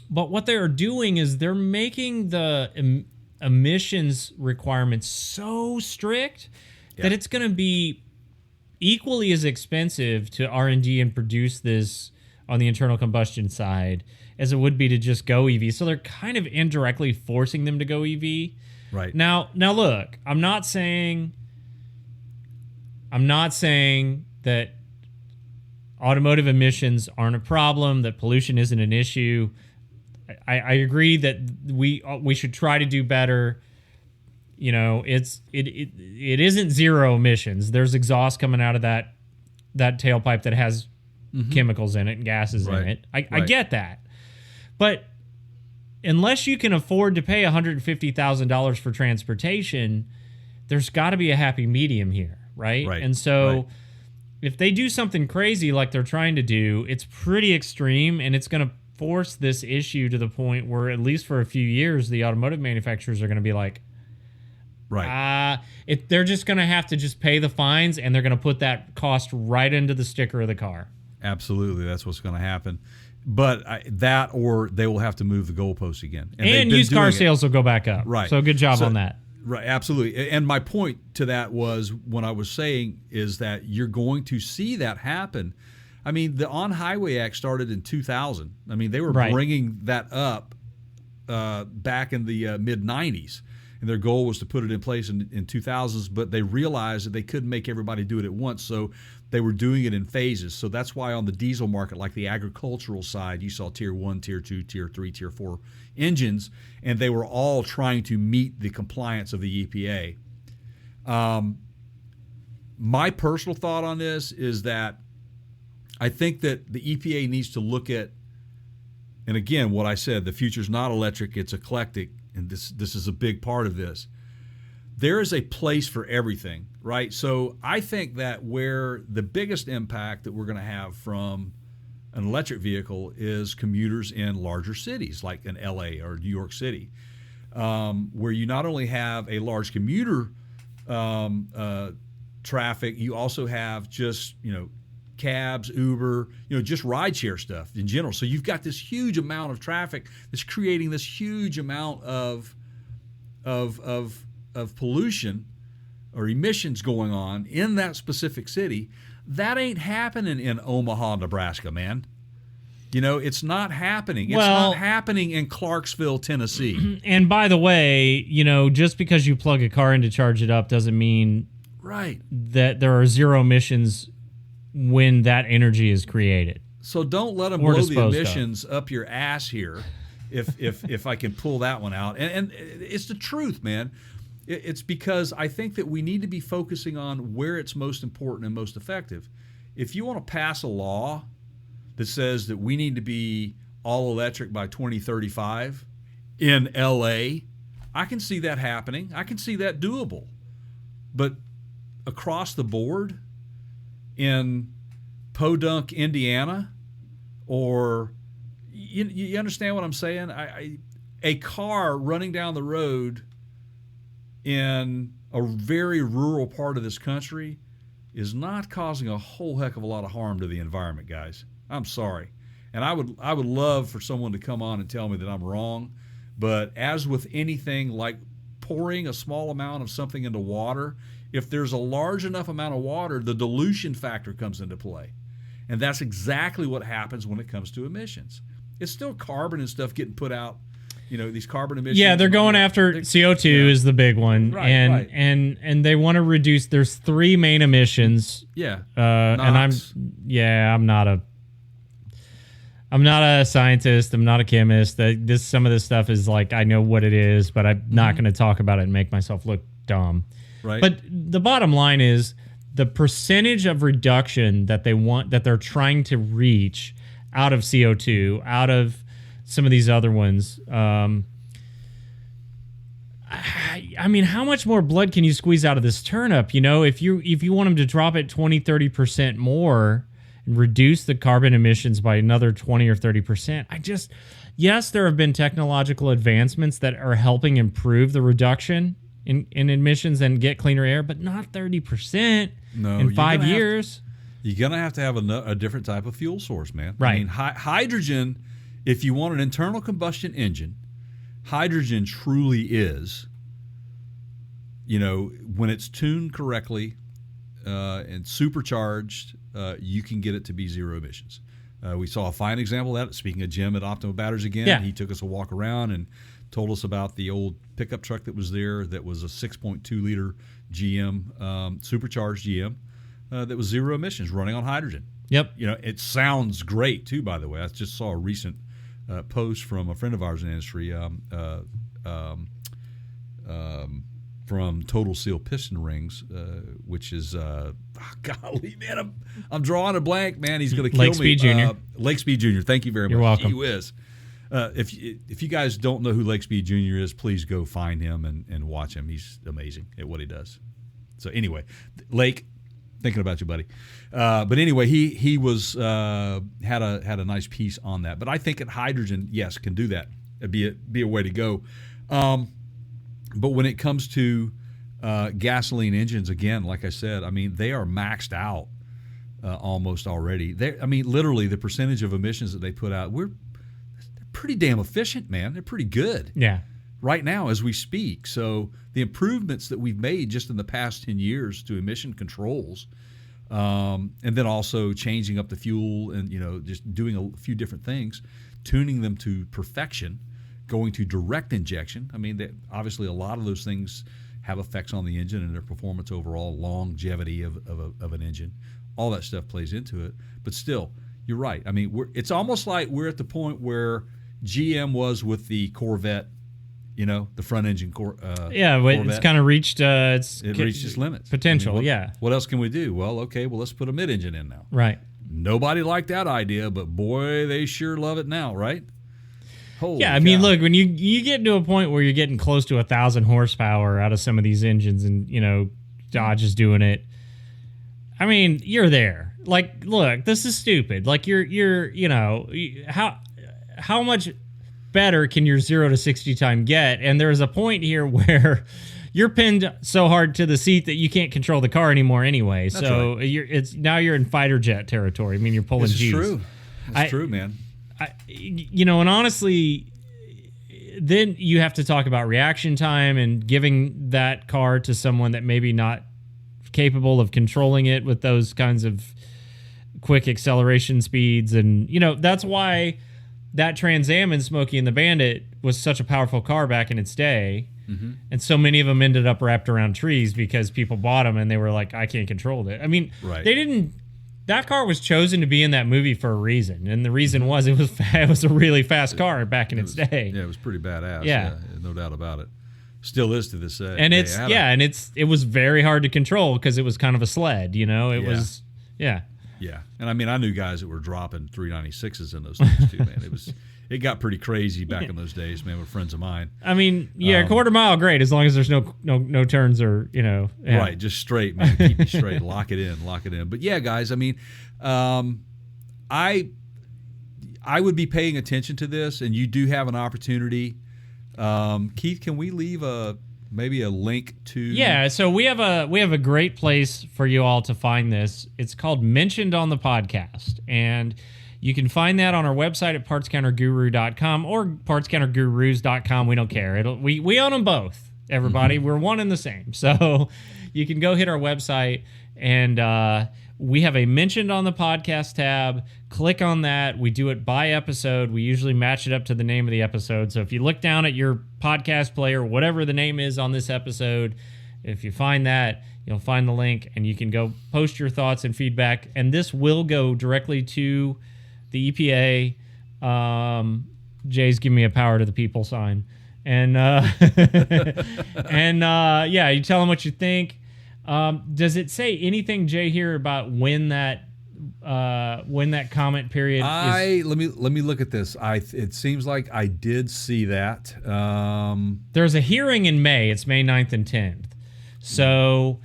what they're doing is they're making the emissions requirements so strict that it's going to be equally as expensive to R&D and produce this on the internal combustion side as it would be to just go EV. So they're kind of indirectly forcing them to go EV. Right. Now look, I'm not saying that automotive emissions aren't a problem, that pollution isn't an issue. I agree that we should try to do better. You know, it isn't zero emissions. There's exhaust coming out of that tailpipe that has chemicals in it and gases in it. I get that. But unless you can afford to pay $150,000 for transportation, there's got to be a happy medium here, right? And so if they do something crazy like they're trying to do, it's pretty extreme, and it's going to force this issue to the point where, at least for a few years, the automotive manufacturers are going to be like, they're just going to have to just pay the fines, and they're going to put that cost right into the sticker of the car. Absolutely, that's what's going to happen. But or they will have to move the goalposts again. And used car sales will go back up. Right. So good job on that. Right, absolutely. And my point to that was, when I was saying, is that you're going to see that happen. I mean, the On-Highway Act started in 2000. I mean, they were bringing that up back in the mid-'90s. And their goal was to put it in place in 2000s, but they realized that they couldn't make everybody do it at once, so they were doing it in phases. So that's why on the diesel market, like the agricultural side, you saw Tier 1, Tier 2, Tier 3, Tier 4 engines, and they were all trying to meet the compliance of the EPA. My personal thought on this is that I think that the EPA needs to look at, and again, what I said, the future's not electric, it's eclectic. And this is a big part of this. There is a place for everything, right? So I think that where the biggest impact that we're going to have from an electric vehicle is commuters in larger cities like in LA or New York City, where you not only have a large commuter traffic, you also have just, cabs, Uber, just rideshare stuff in general. So you've got this huge amount of traffic that's creating this huge amount of pollution or emissions going on in that specific city. That ain't happening in Omaha, Nebraska, man. It's not happening. It's not happening in Clarksville, Tennessee. And by the way, just because you plug a car in to charge it up doesn't mean that there are zero emissions when that energy is created. So don't let them blow the emissions up your ass here, if I can pull that one out. And it's the truth, man. It's because I think that we need to be focusing on where it's most important and most effective. If you want to pass a law that says that we need to be all electric by 2035 in LA, I can see that happening. I can see that doable. But across the board, in Podunk, Indiana, or you understand what I'm saying? A car running down the road in a very rural part of this country is not causing a whole heck of a lot of harm to the environment, guys. I'm sorry. And I would love for someone to come on and tell me that I'm wrong. But as with anything like pouring a small amount of something into water, if there's a large enough amount of water, the dilution factor comes into play. And that's exactly what happens when it comes to emissions. It's still carbon and stuff getting put out, these carbon emissions. Yeah, they're going after CO2 is the big one. Right, and they want to reduce, there's 3 main emissions. Yeah. And I'm not a scientist. I'm not a chemist. Some of this stuff is like, I know what it is, but I'm not going to talk about it and make myself look dumb. Right. But the bottom line is the percentage of reduction that they're trying to reach out of CO2, out of some of these other ones. I mean, how much more blood can you squeeze out of this turnip? If you want them to drop it 20, 30% more and reduce the carbon emissions by another 20 or 30%, yes, there have been technological advancements that are helping improve the reduction in emissions and get cleaner air, but not 30% in 5 years. You're going to have a different type of fuel source, man. Right. I mean, hydrogen, if you want an internal combustion engine, hydrogen truly is, when it's tuned correctly and supercharged, you can get it to be zero emissions. We saw a fine example of that. Speaking of Jim at Optima Batteries again, he took us a walk around and told us about the old pickup truck that was there that was a 6.2 liter GM, supercharged GM, that was zero emissions running on hydrogen. Yep. It sounds great too, by the way. I just saw a recent post from a friend of ours in the industry, from Total Seal Piston Rings, which is, golly, man, I'm drawing a blank, man. He's going to kill Lake me. Speed Jr. Lake Speed Jr. Thank you very much. You're welcome. Gee whiz. If you guys don't know who Lake Speed Jr. is, please go find him and watch him. He's amazing at what he does. So anyway, Lake, thinking about you, buddy. But anyway, he was had a nice piece on that. But I think that hydrogen, yes, can do that. It'd be a way to go. But when it comes to gasoline engines, again, like I said, I mean, they are maxed out almost already. Literally, the percentage of emissions that they put out, they're pretty damn efficient, man. They're pretty good. Yeah. Right now as we speak. So the improvements that we've made just in the past 10 years to emission controls, and then also changing up the fuel and, just doing a few different things, tuning them to perfection, going to direct injection. I mean, obviously a lot of those things have effects on the engine and their performance overall, longevity of an engine. All that stuff plays into it. But still, you're right. I mean, it's almost like we're at the point where GM was with the Corvette, the front engine Corvette. It's kind of reached it reached its limits. Potential, I mean, what else can we do? Well, okay, let's put a mid-engine in now. Right. Nobody liked that idea, but boy, they sure love it now, right? Holy I mean, look, when you get to a point where you're getting close to 1,000 horsepower out of some of these engines and, Dodge is doing it, I mean, you're there. Like, look, this is stupid. Like, you're how much better can your 0 to 60 time get? And there's a point here where you're pinned so hard to the seat that you can't control the car anymore anyway. That's so right. Now you're in fighter jet territory. I mean, you're pulling G's. It's true. It's true, man. And honestly, then you have to talk about reaction time and giving that car to someone that maybe not capable of controlling it with those kinds of quick acceleration speeds. And, that's why that Trans Am in Smokey and the Bandit was such a powerful car back in its day. Mm-hmm. And so many of them ended up wrapped around trees because people bought them and they were like, I can't control it. I mean, that car was chosen to be in that movie for a reason. And the reason was it was a really fast car back in its day. Yeah, it was pretty badass. Yeah. No doubt about it. Still is to this day. And it was very hard to control because it was kind of a sled, It was. Yeah. And I mean, I knew guys that were dropping 396s in those things too, man. It got pretty crazy back in those days, man, with friends of mine. I mean, quarter mile, great, as long as there's no turns or, Yeah. Right, just straight, man. Keep you straight. Lock it in. But yeah, guys, I mean, I would be paying attention to this, and you do have an opportunity. Keith, can we leave maybe a link to? Yeah, so we have a great place for you all to find this. It's called Mentioned on the Podcast, and you can find that on our website at partscounterguru.com or partscountergurus.com. We don't care. We own them both. everybody. We're one and the same. So you can go hit our website, and we have a mentioned on the podcast tab. Click on that. We do it by episode. We usually match it up to the name of the episode. So if you look down at your podcast player, whatever the name is on this episode, if you find that, you'll find the link, and you can go post your thoughts and feedback. And this will go directly to the EPA. Jay's giving me a power to the people sign. And yeah, you tell them what you think. Does it say anything, Jay, here about when that comment period is? Let me look at this. It seems like I did see that. There's a hearing in May. It's May 9th and 10th. So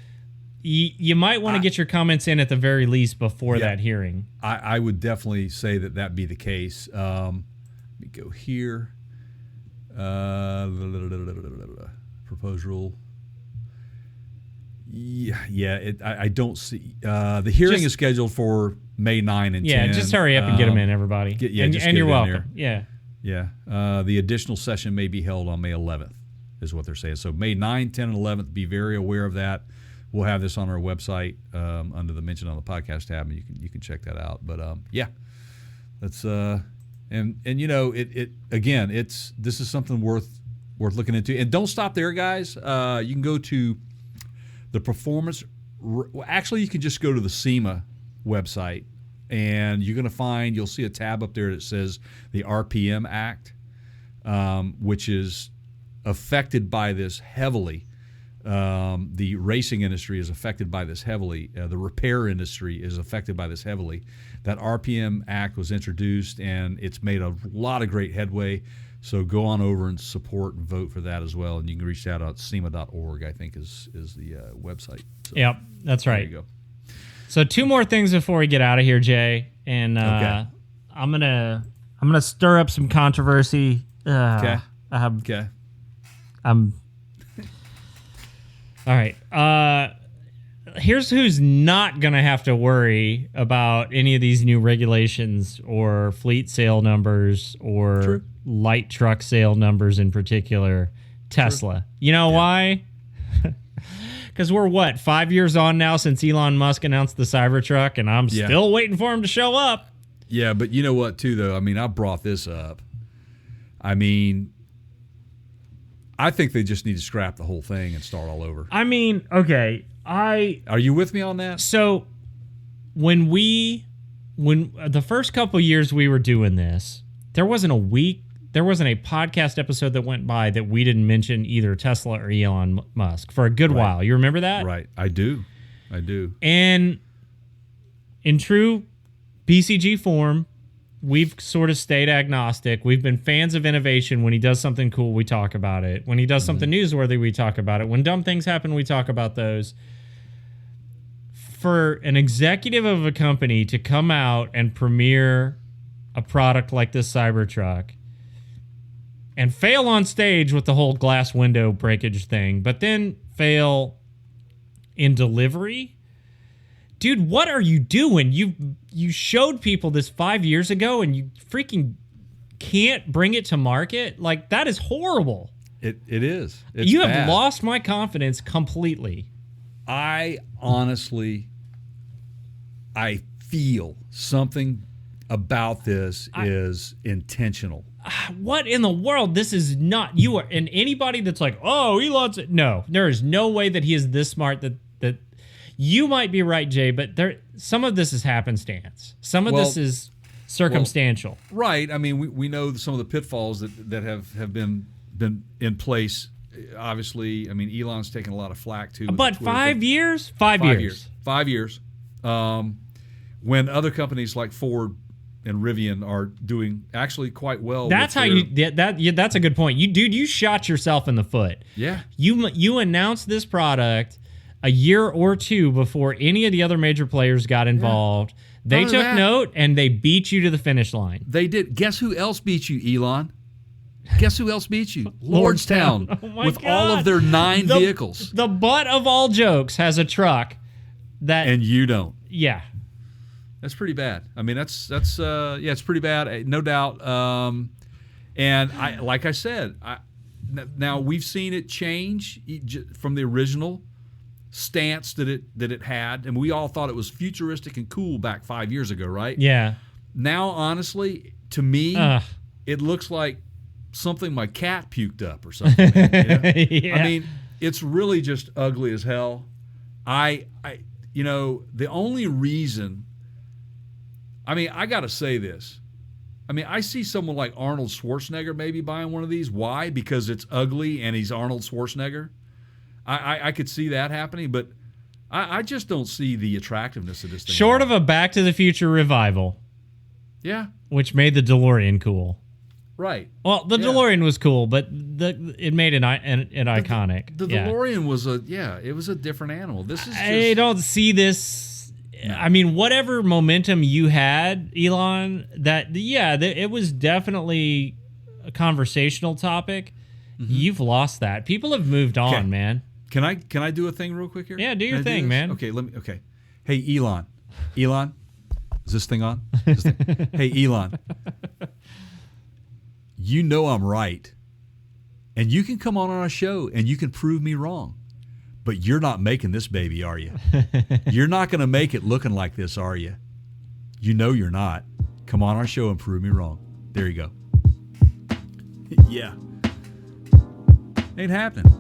you might want to get your comments in at the very least before that hearing. I would definitely say that be the case. Let me go here. Proposed rule. Yeah. I don't see. The hearing is scheduled for May 9 and 10. Yeah, just hurry up and get them in, everybody. And you're welcome. Yeah. Yeah. The additional session may be held on May 11th, is what they're saying. So May 9, 10, and 11th, be very aware of that. We'll have this on our website under the mention on the podcast tab, and you can check that out. But yeah, that's and you know it again. This is something worth looking into. And don't stop there, guys. You can go to the performance. Actually, you can just go to the SEMA website, and you'll see a tab up there that says the RPM Act, which is affected by this heavily. The racing industry is affected by this heavily. The repair industry is affected by this heavily. That RPM Act was introduced, and it's made a lot of great headway. So go on over and support and vote for that as well. And you can reach out at SEMA.org, I think is the website. So, yep, that's right. There you go. So 2 more things before we get out of here, Jay. And okay. I'm gonna stir up some controversy. Okay. Okay. All right. Here's who's not going to have to worry about any of these new regulations or fleet sale numbers or light truck sale numbers in particular. Tesla. True. You know why? Because we're 5 years on now since Elon Musk announced the Cybertruck, and I'm still waiting for him to show up. Yeah, but you know what, too, though? I mean, I brought this up. I mean, I think they just need to scrap the whole thing and start all over. I mean, okay, are you with me on that? So when the first couple years we were doing this, there wasn't a podcast episode that went by that we didn't mention either Tesla or Elon Musk for a good while. You remember that? Right. I do. And in true BCG form, we've sort of stayed agnostic. We've been fans of innovation. When he does something cool, we talk about it. When he does something newsworthy, we talk about it. When dumb things happen, we talk about those. For an executive of a company to come out and premiere a product like this Cybertruck and fail on stage with the whole glass window breakage thing, but then fail in delivery? Dude, what are you doing? You showed people this 5 years ago and you freaking can't bring it to market? Like, that is horrible. It is. It's you bad. have lost my confidence completely. I honestly feel something about this is intentional. What in the world? This is not you are, and anybody that's like, oh, Elon's no, there is no way that he is this smart that you might be right, Jay, but some of this is happenstance. Some of this is circumstantial. Right. I mean, we know some of the pitfalls that have been in place. Obviously, I mean, Elon's taken a lot of flack too. But 5 years? 5 years. 5 years. When other companies like Ford and Rivian are doing actually quite well. That's how that's a good point. You shot yourself in the foot. Yeah. You announced this product a year or two before any of the other major players got involved. Yeah. They took note and they beat you to the finish line. They did. Guess who else beat you, Elon? Guess who else beat you? Lordstown. With all of their 9 vehicles. The butt of all jokes has a truck that... And you don't. Yeah. That's pretty bad. I mean, it's pretty bad, no doubt. And like I said, now we've seen it change from the original stance that it had, and we all thought it was futuristic and cool back 5 years ago, right? Yeah. Now, honestly, to me, it looks like something my cat puked up or something. Yeah. I mean, it's really just ugly as hell. The only reason, I got to say this. I see someone like Arnold Schwarzenegger maybe buying one of these. Why? Because it's ugly and he's Arnold Schwarzenegger. I could see that happening, but I just don't see the attractiveness of this thing. Short of a Back to the Future revival. Yeah. Which made the DeLorean cool. Right. Well, the DeLorean was cool, but it made it iconic. The DeLorean was it was a different animal. This is just, I don't see this. No. Whatever momentum you had, Elon, it was definitely a conversational topic. Mm-hmm. You've lost that. People have moved on, man. Can I do a thing real quick here? Yeah, do your thing, man. Okay. Hey, Elon, is this thing on? Hey, Elon, you know I'm right, and you can come on our show and you can prove me wrong, but you're not making this baby, are you? You're not going to make it looking like this, are you? You know you're not. Come on our show and prove me wrong. There you go. Yeah. Ain't happening.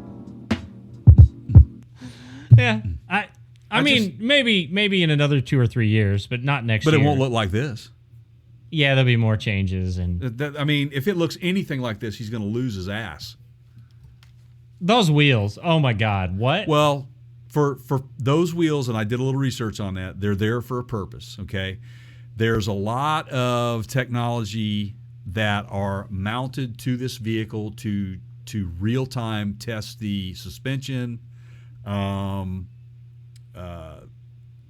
Yeah, maybe in another 2 or 3 years, but not next year. But it won't look like this. Yeah, there'll be more changes, and if it looks anything like this, he's going to lose his ass. Those wheels, oh my God, what? Well, for those wheels, and I did a little research on that, they're there for a purpose. Okay, there's a lot of technology that are mounted to this vehicle to real-time test the suspension,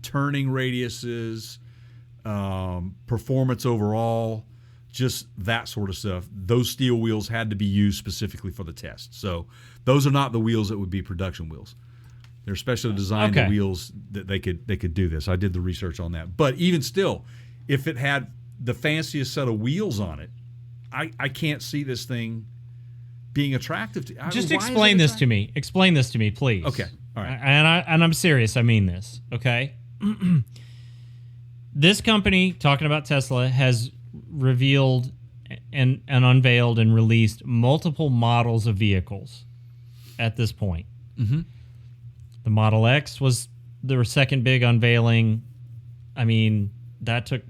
turning radiuses, performance overall, just that sort of stuff. Those steel wheels had to be used specifically for the test. So those are not the wheels that would be production wheels. They're specially designed wheels that they could do this. I did the research on that. But even still, if it had the fanciest set of wheels on it, I can't see this thing being attractive to. Just explain this to me. Explain this to me, please. Okay. All right. And I'm serious. I mean this. Okay. This company, talking about Tesla, has revealed and unveiled and released multiple models of vehicles at this point. Mm-hmm. The Model X was their second big unveiling. That took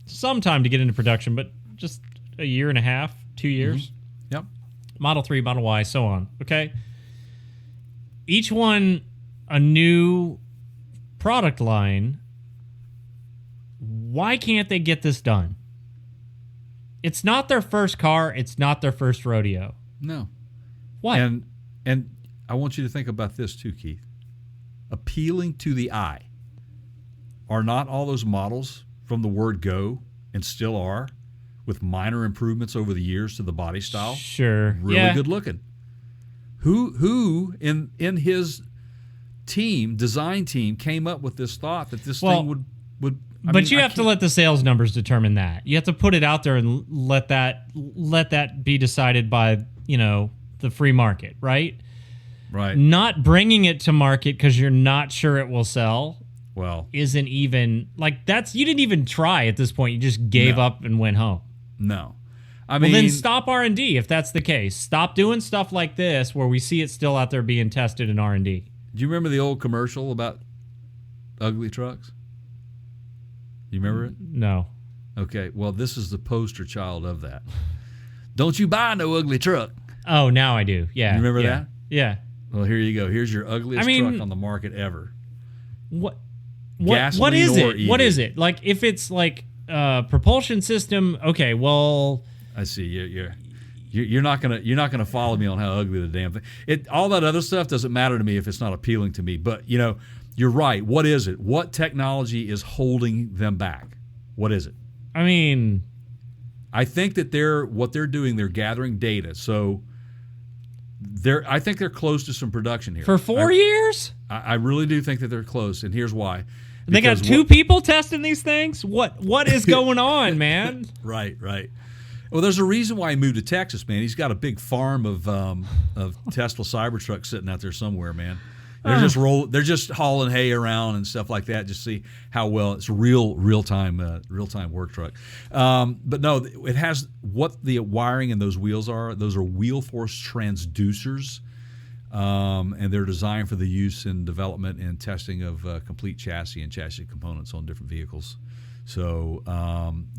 some time to get into production, but just a year and a half, 2 years. Mm-hmm. Yep. Model 3, Model Y, so on. Okay? Each one a new product line. Why can't they get this done? It's not their first car. It's not their first rodeo. No. What? And I want you to think about this too, Keith. Appealing to the eye. Are not all those models from the word go, and still are, with minor improvements over the years to the body style? Sure. Really good looking. Who in his design team, came up with this thought that this thing would But you have to let the sales numbers determine that. You have to put it out there and let that be decided by, the free market, right? Right. Not bringing it to market because you're not sure it will sell. Well, isn't even you didn't even try at this point. You just gave up and went home. No. Then stop R&D if that's the case. Stop doing stuff like this where we see it still out there being tested in R&D. Do you remember the old commercial about ugly trucks? You remember it? No. Okay, well, this is the poster child of that. Don't you buy no ugly truck. Oh, now I do. Yeah. You remember that? Yeah. Well, here you go. Here's your ugliest truck on the market ever. What is it? EV. What is it? Like, if it's like propulsion system, okay, well, I see. You're not gonna follow me on how ugly the damn thing. All that other stuff doesn't matter to me if it's not appealing to me. But you're right. What is it? What technology is holding them back? What is it? I think that what they're doing, they're gathering data. So I think they're close to some production here. For 4 years? I really do think that they're close, and here's why. They got two people testing these things? What is going on, man? Right. Well, there's a reason why he moved to Texas, man. He's got a big farm of Tesla Cybertrucks sitting out there somewhere, man. They're just hauling hay around and stuff like that. Just see how well it's real time work truck. But no, it has what the wiring in those wheels are. Those are wheel force transducers, and they're designed for the use in development and testing of complete chassis and chassis components on different vehicles. So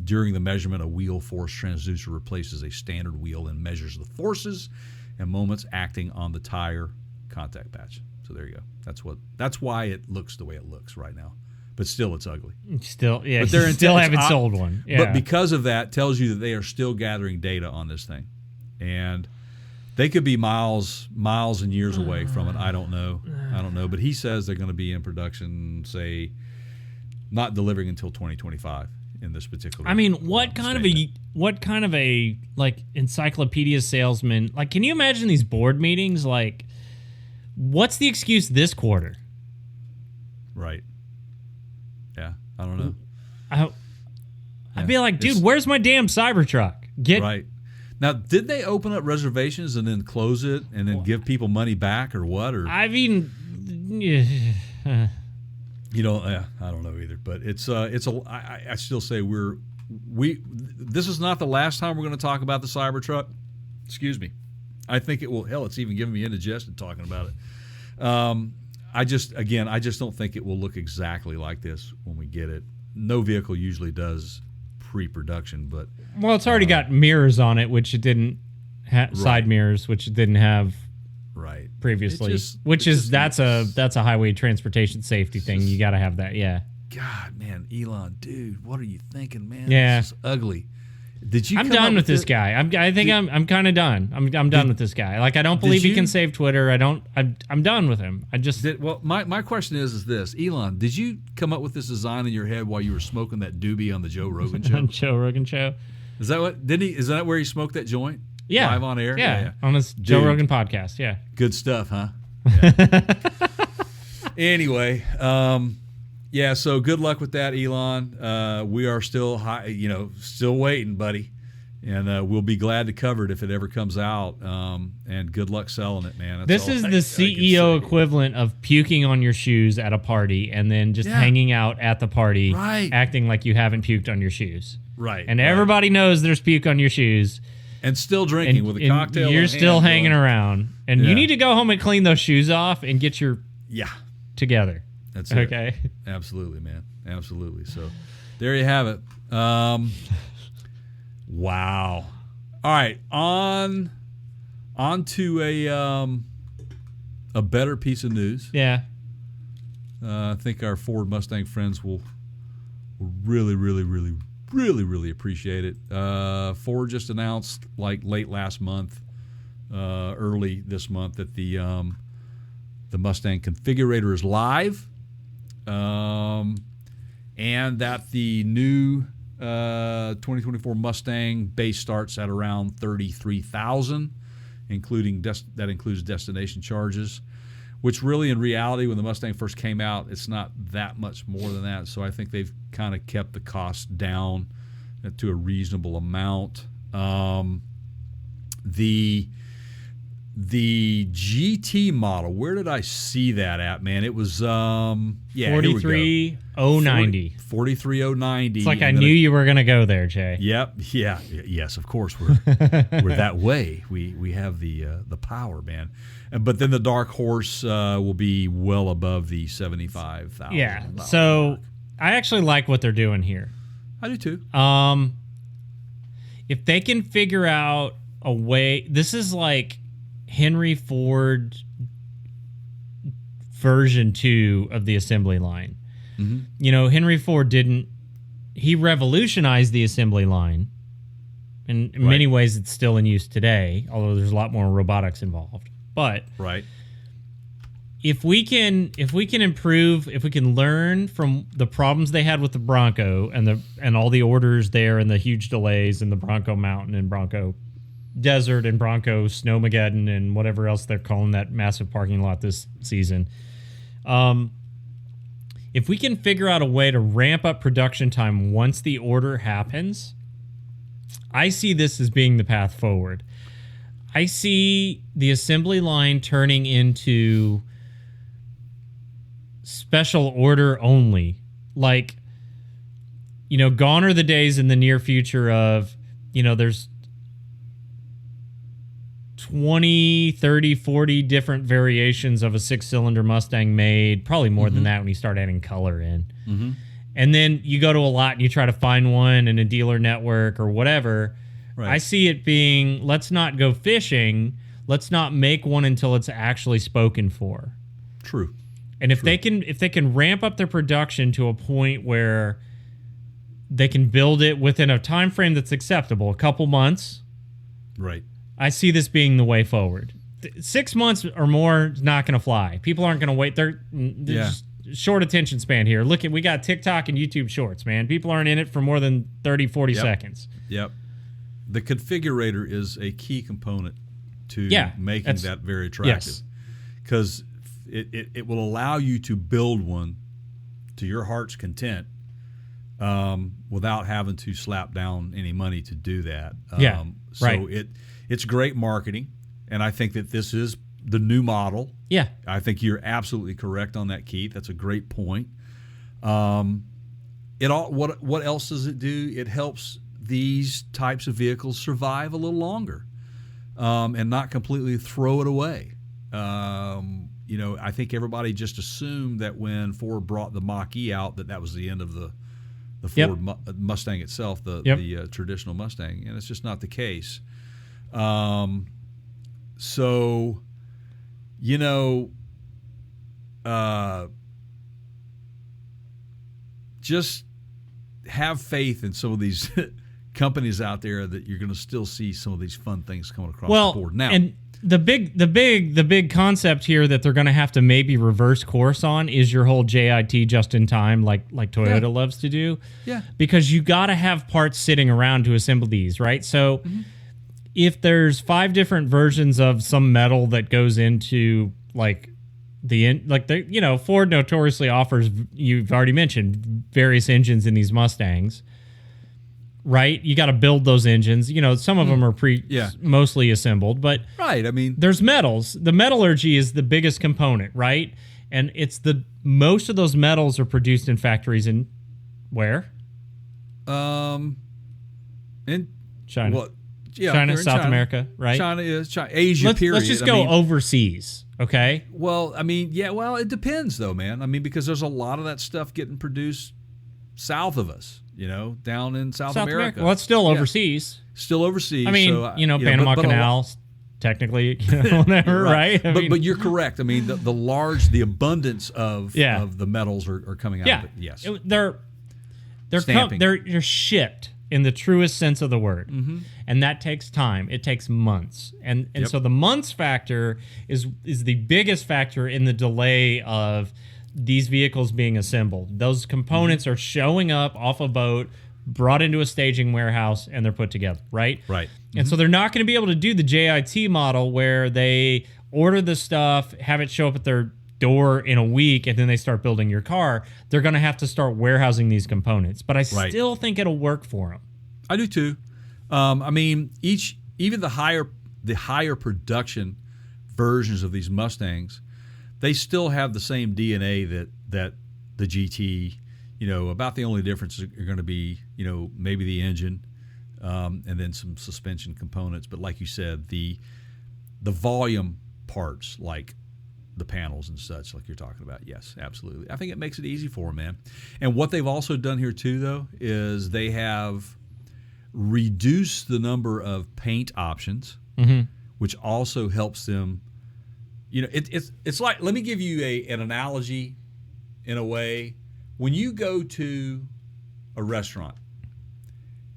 during the measurement, a wheel force transducer replaces a standard wheel and measures the forces and moments acting on the tire contact patch. So there you go. That's why it looks the way it looks right now. But still, it's ugly. Still, yeah. But they still haven't sold one. Yeah. But because of that, tells you that they are still gathering data on this thing, and they could be miles and years away from it. I don't know. But he says they're going to be in production, say, not delivering until 2025 in this particular. I mean, what kind of a like encyclopedia salesman? Like, can you imagine these board meetings? Like, what's the excuse this quarter? Right. Yeah, I don't know. I'd be like, dude, where's my damn Cybertruck? Right. Now, did they open up reservations and then close it and then give people money back or what? Or I mean, I don't know either. But I still say this is not the last time we're going to talk about the Cybertruck. Excuse me. I think it will. Hell, it's even giving me indigestion talking about it. I just don't think it will look exactly like this when we get it. No vehicle usually does pre-production, but it's already got mirrors on it, which it didn't side mirrors, which it didn't have previously. That's a highway transportation safety thing. You got to have that. Yeah. God, man, Elon, dude, what are you thinking, man? Yeah, this is ugly. Did you? I'm done with this guy. I'm kind of done. I'm done with this guy. Like, I don't believe he can save Twitter. I'm done with him. My question is this, Elon? Did you come up with this design in your head while you were smoking that doobie on the Joe Rogan show? Joe Rogan show. Is that what? Did he? Is that where he smoked that joint? Yeah, live on air. Yeah. On his Joe Rogan podcast. Yeah, good stuff, huh? Yeah. Anyway. Yeah, so good luck with that, Elon. We are still still waiting, buddy, and we'll be glad to cover it if it ever comes out. And good luck selling it, man. This is the CEO equivalent of puking on your shoes at a party and then just hanging out at the party, acting like you haven't puked on your shoes. Right. And everybody knows there's puke on your shoes. And still drinking with a cocktail. You're still hanging around, and you need to go home and clean those shoes off and get your together. That's it. Okay. Absolutely, man. Absolutely. So there you have it. Wow. All right. On to a better piece of news. Yeah. I think our Ford Mustang friends will really, really, really, really, really appreciate it. Ford just announced, like late last month, early this month, that the Mustang configurator is live. And that the new 2024 Mustang base starts at around $33,000, that includes destination charges, which really in reality when the Mustang first came out, it's not that much more than that. So I think they've kind of kept the cost down to a reasonable amount. The GT model, where did I see that at, man? It was 43090. 43090. It's like I knew you were going to go there, Jay. Yep. Yeah. Yes, of course we're that way. We have the power, man. But then the dark horse will be well above the $75,000. Yeah. So I actually like what they're doing here. I do too. If they can figure out a way, this is like Henry Ford version 2 of the assembly line. Mm-hmm. You know, Henry Ford he revolutionized the assembly line. In many ways, it's still in use today, although there's a lot more robotics involved. But if we can improve, if we can learn from the problems they had with the Bronco and all the orders there and the huge delays in the Bronco Mountain and Bronco Desert and Bronco Snowmageddon and whatever else they're calling that massive parking lot this season. If we can figure out a way to ramp up production time once the order happens, I see this as being the path forward. I see the assembly line turning into special order only. Like, gone are the days in the near future of, there's 20, 30, 40 different variations of a 6-cylinder Mustang made, probably more than that when you start adding color in. Mm-hmm. And then you go to a lot and you try to find one in a dealer network or whatever. Right. I see it being, let's not go fishing. Let's not make one until it's actually spoken for. True. And if they can ramp up their production to a point where they can build it within a time frame that's acceptable, a couple months. Right. I see this being the way forward. 6 months or more is not going to fly. People aren't going to wait. They're just short attention span here. We got TikTok and YouTube Shorts, man. People aren't in it for more than 30, 40 seconds. Yep. The configurator is a key component to making that very attractive. Because it will allow you to build one to your heart's content without having to slap down any money to do that. So it's great marketing, and I think that this is the new model. Yeah. I think you're absolutely correct on that, Keith. That's a great point. What else does it do? It helps these types of vehicles survive a little longer and not completely throw it away. I think everybody just assumed that when Ford brought the Mach-E out that was the end of the Ford Mustang itself, the traditional Mustang, and it's just not the case. Just have faith in some of these companies out there that you're going to still see some of these fun things coming across the board. Now, and the big concept here that they're going to have to maybe reverse course on is your whole JIT just in time, like Toyota loves to do. Yeah. Because you got to have parts sitting around to assemble these, right? So if there's 5 different versions of some metal that goes into Ford notoriously offers, you've already mentioned, various engines in these Mustangs. Right, you got to build those engines. Some of them are mostly assembled, but there's metals. The metallurgy is the biggest component, right? And most of those metals are produced in factories in where? In China. Well, China, South America, right? China is Asia. Let's just go overseas, okay? Well, it depends though, man. Because there's a lot of that stuff getting produced south of us. Down in South America. Well, it's still overseas. Still overseas. Panama Canal, technically, whatever, right? But you're correct. The abundance of the metals are coming out of it. Yes. They're shipped in the truest sense of the word. Mm-hmm. And that takes time. It takes months. And so the months factor is the biggest factor in the delay of these vehicles being assembled. Those components are showing up off a boat, brought into a staging warehouse, and they're put together, right? Right. And so they're not going to be able to do the JIT model where they order the stuff, have it show up at their door in a week, and then they start building your car. They're going to have to start warehousing these components. But I still think it'll work for them. I do too. Even the higher production versions of these Mustangs, they still have the same DNA that the GT, about the only difference are going to be, maybe the engine and then some suspension components. But like you said, the volume parts, like the panels and such, like you're talking about, yes, absolutely. I think it makes it easy for them, man. And what they've also done here too, though, is they have reduced the number of paint options, which also helps them. It's like, let me give you an analogy in a way. When you go to a restaurant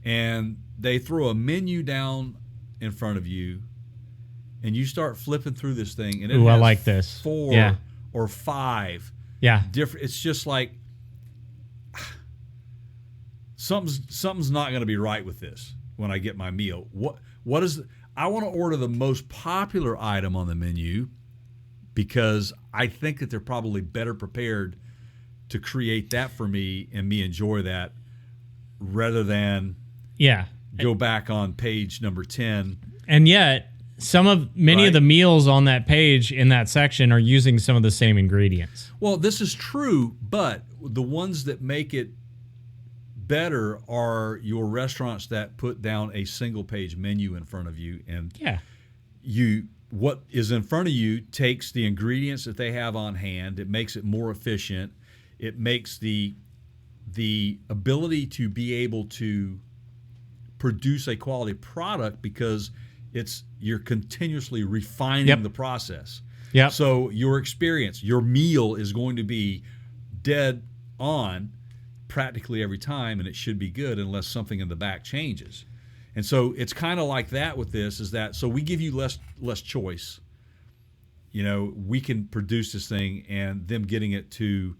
and they throw a menu down in front of you and you start flipping through this thing and it has I like this. 4 or 5 different, it's just like something's not going to be right with this when I get my meal. What is I want to order the most popular item on the menu, because I think that they're probably better prepared to create that for me and me enjoy that rather than go back on page number 10. And yet, many of the meals on that page in that section are using some of the same ingredients. Well, this is true, but the ones that make it better are your restaurants that put down a single page menu in front of you, and what is in front of you takes the ingredients that they have on hand. It makes it more efficient. It makes the ability to be able to produce a quality product because you're continuously refining the process. Yeah. So your experience, your meal is going to be dead on practically every time, and it should be good unless something in the back changes. And so it's kind of like that with this, is that so we give you less choice. You know, we can produce this thing, and them getting it to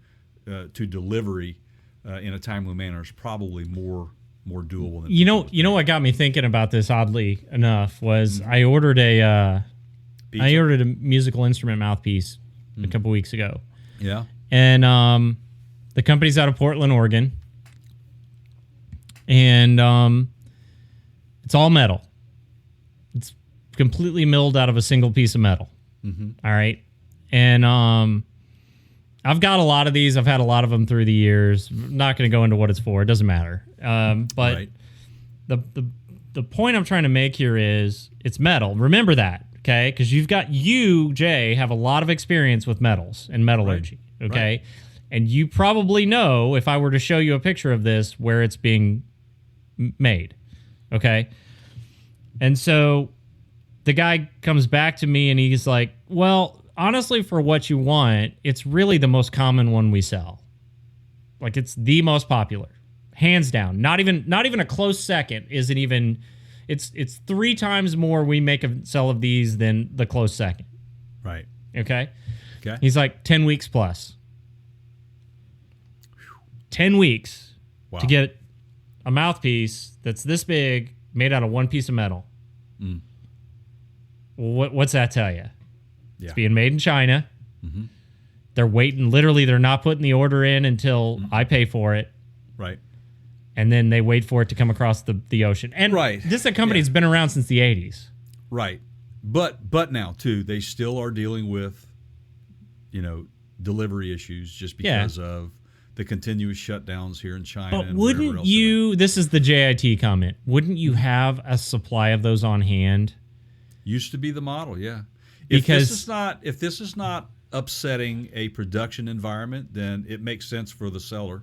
delivery in a timely manner is probably more doable than you know what got me thinking about this, oddly enough, was I ordered a musical instrument mouthpiece a couple weeks ago. Yeah. And the company's out of Portland, Oregon. And it's all metal. It's completely milled out of a single piece of metal. Mm-hmm. All right. And I've got a lot of these. I've had a lot of them through the years. I'm not going to go into what it's for. It doesn't matter. But right. the point I'm trying to make here is it's metal. Remember that, okay? Because you, Jay, have a lot of experience with metals and metallurgy, right. Okay? Right. And you probably know, if I were to show you a picture of this, where it's being made, okay? And so the guy comes back to me and he's like, well, honestly, for what you want, it's really the most common one we sell. Like, it's the most popular, hands down. Not even a close second. Isn't even. It's 3 times more we sell of these than the close second. Right. Okay. He's like 10 weeks plus. 10 weeks to get a mouthpiece that's this big, made out of one piece of metal. Mm. What's that tell you? Yeah. It's being made in China. Mm-hmm. They're waiting. Literally, they're not putting the order in until I pay for it. Right. And then they wait for it to come across the ocean. And this is a company that's been around since the 80s. Right. But now, too, they still are dealing with, delivery issues just because of the continuous shutdowns here in China. But wouldn't you, this is the JIT comment, wouldn't you have a supply of those on hand? Used to be the model, yeah. Because if this is not upsetting a production environment, then it makes sense for the seller.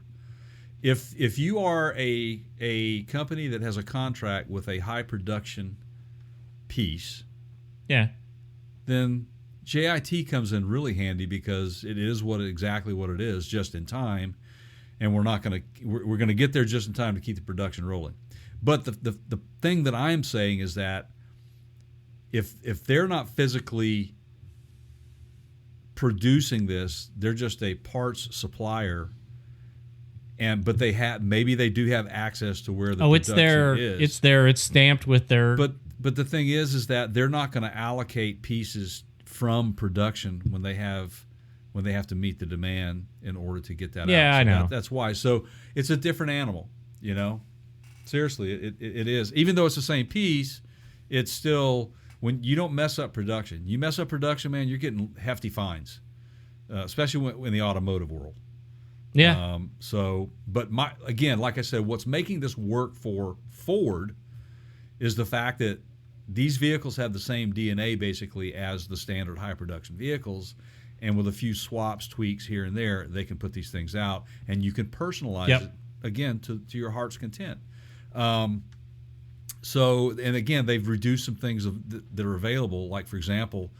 If you are a company that has a contract with a high production piece, then JIT comes in really handy because it is exactly what it is, just in time, and we're going to get there just in time to keep the production rolling. But the thing that I'm saying is that if they're not physically producing this, they're just a parts supplier, but maybe they do have access to where the production is. It's stamped with their. But the thing is that they're not going to allocate pieces from production when they have to meet the demand in order to get that out. Yeah, I know. That's why. So it's a different animal, Seriously, it is. Even though it's the same piece, it's still, when you don't mess up production. You mess up production, man, you're getting hefty fines, especially in the automotive world. Yeah. But like I said, what's making this work for Ford is the fact that these vehicles have the same DNA basically as the standard high production vehicles, and with a few swaps, tweaks here and there, they can put these things out, and you can personalize it again to your heart's content. And again, they've reduced some things that are available. Like, for example,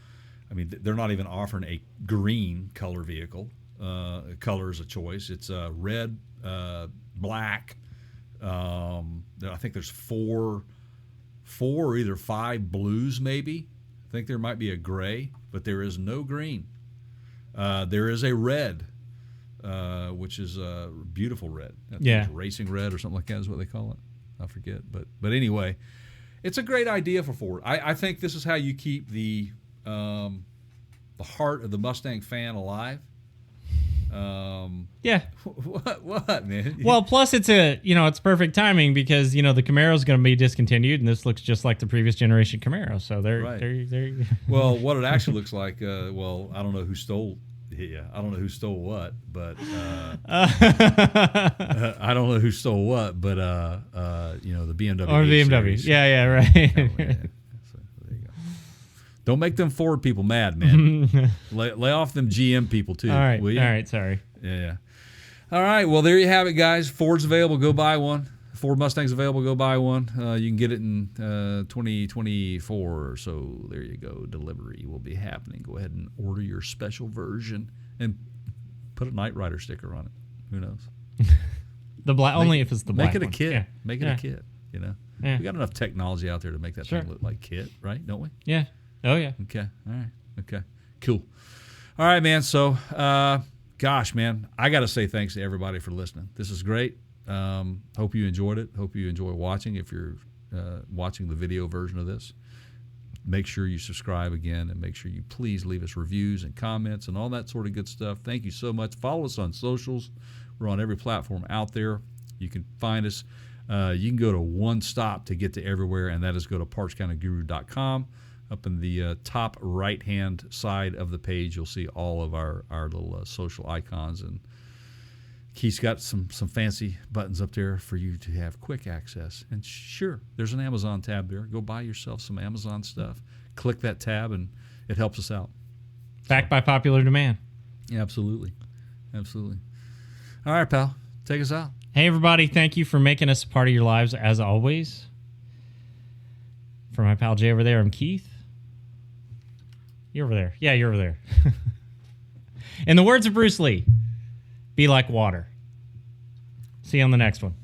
they're not even offering a green color vehicle. Color is a choice. It's red, black. I think there's four or either 5 blues, maybe. I think there might be a gray, but there is no green. There is a red, which is a beautiful red. Racing red or something like that is what they call it. I forget. But anyway, it's a great idea for Ford. I think this is how you keep the heart of the Mustang fan alive. Yeah. What, man? Well, plus it's perfect timing because the Camaro's going to be discontinued, and this looks just like the previous generation Camaro. So they're Well, what it actually looks like. Well, I don't know who stole. Yeah, I don't know who stole what, but I don't know who stole what, but the BMW or the BMW. series. Yeah, right. Oh, yeah. So, there you go. Don't make them Ford people mad, man. lay off them GM people too. All right, will you? all right. Sorry. Yeah. All right. Well, there you have it, guys. Ford's available. Go buy one. Ford Mustang's available. Go buy one. You can get it in 2024. So there you go. Delivery will be happening. Go ahead and order your special version and put a Knight Rider sticker on it. Who knows? The black only if it's the black. Make it a one. kit. Yeah. Make it a kit. Yeah. We got enough technology out there to make that thing look like kit, right? Don't we? Yeah. Oh yeah. Okay. All right. Okay. Cool. All right, man. So, gosh, man, I got to say thanks to everybody for listening. This is great. Hope you enjoyed it. Hope you enjoy watching. If you're watching the video version of this, make sure you subscribe again, and make sure you please leave us reviews and comments and all that sort of good stuff. Thank you so much. Follow us on socials. We're on every platform out there. You can find us. You can go to one stop to get to everywhere, and that is go to partscountyguru.com. Up in the top right-hand side of the page, you'll see all of our little social icons, and Keith's got some fancy buttons up there for you to have quick access. And sure, there's an Amazon tab there. Go buy yourself some Amazon stuff. Click that tab, and it helps us out. Backed by popular demand. Yeah, absolutely. All right, pal. Take us out. Hey, everybody. Thank you for making us a part of your lives, as always. For my pal Jay over there, I'm Keith. You're over there. Yeah, you're over there. In the words of Bruce Lee, be like water. See you on the next one.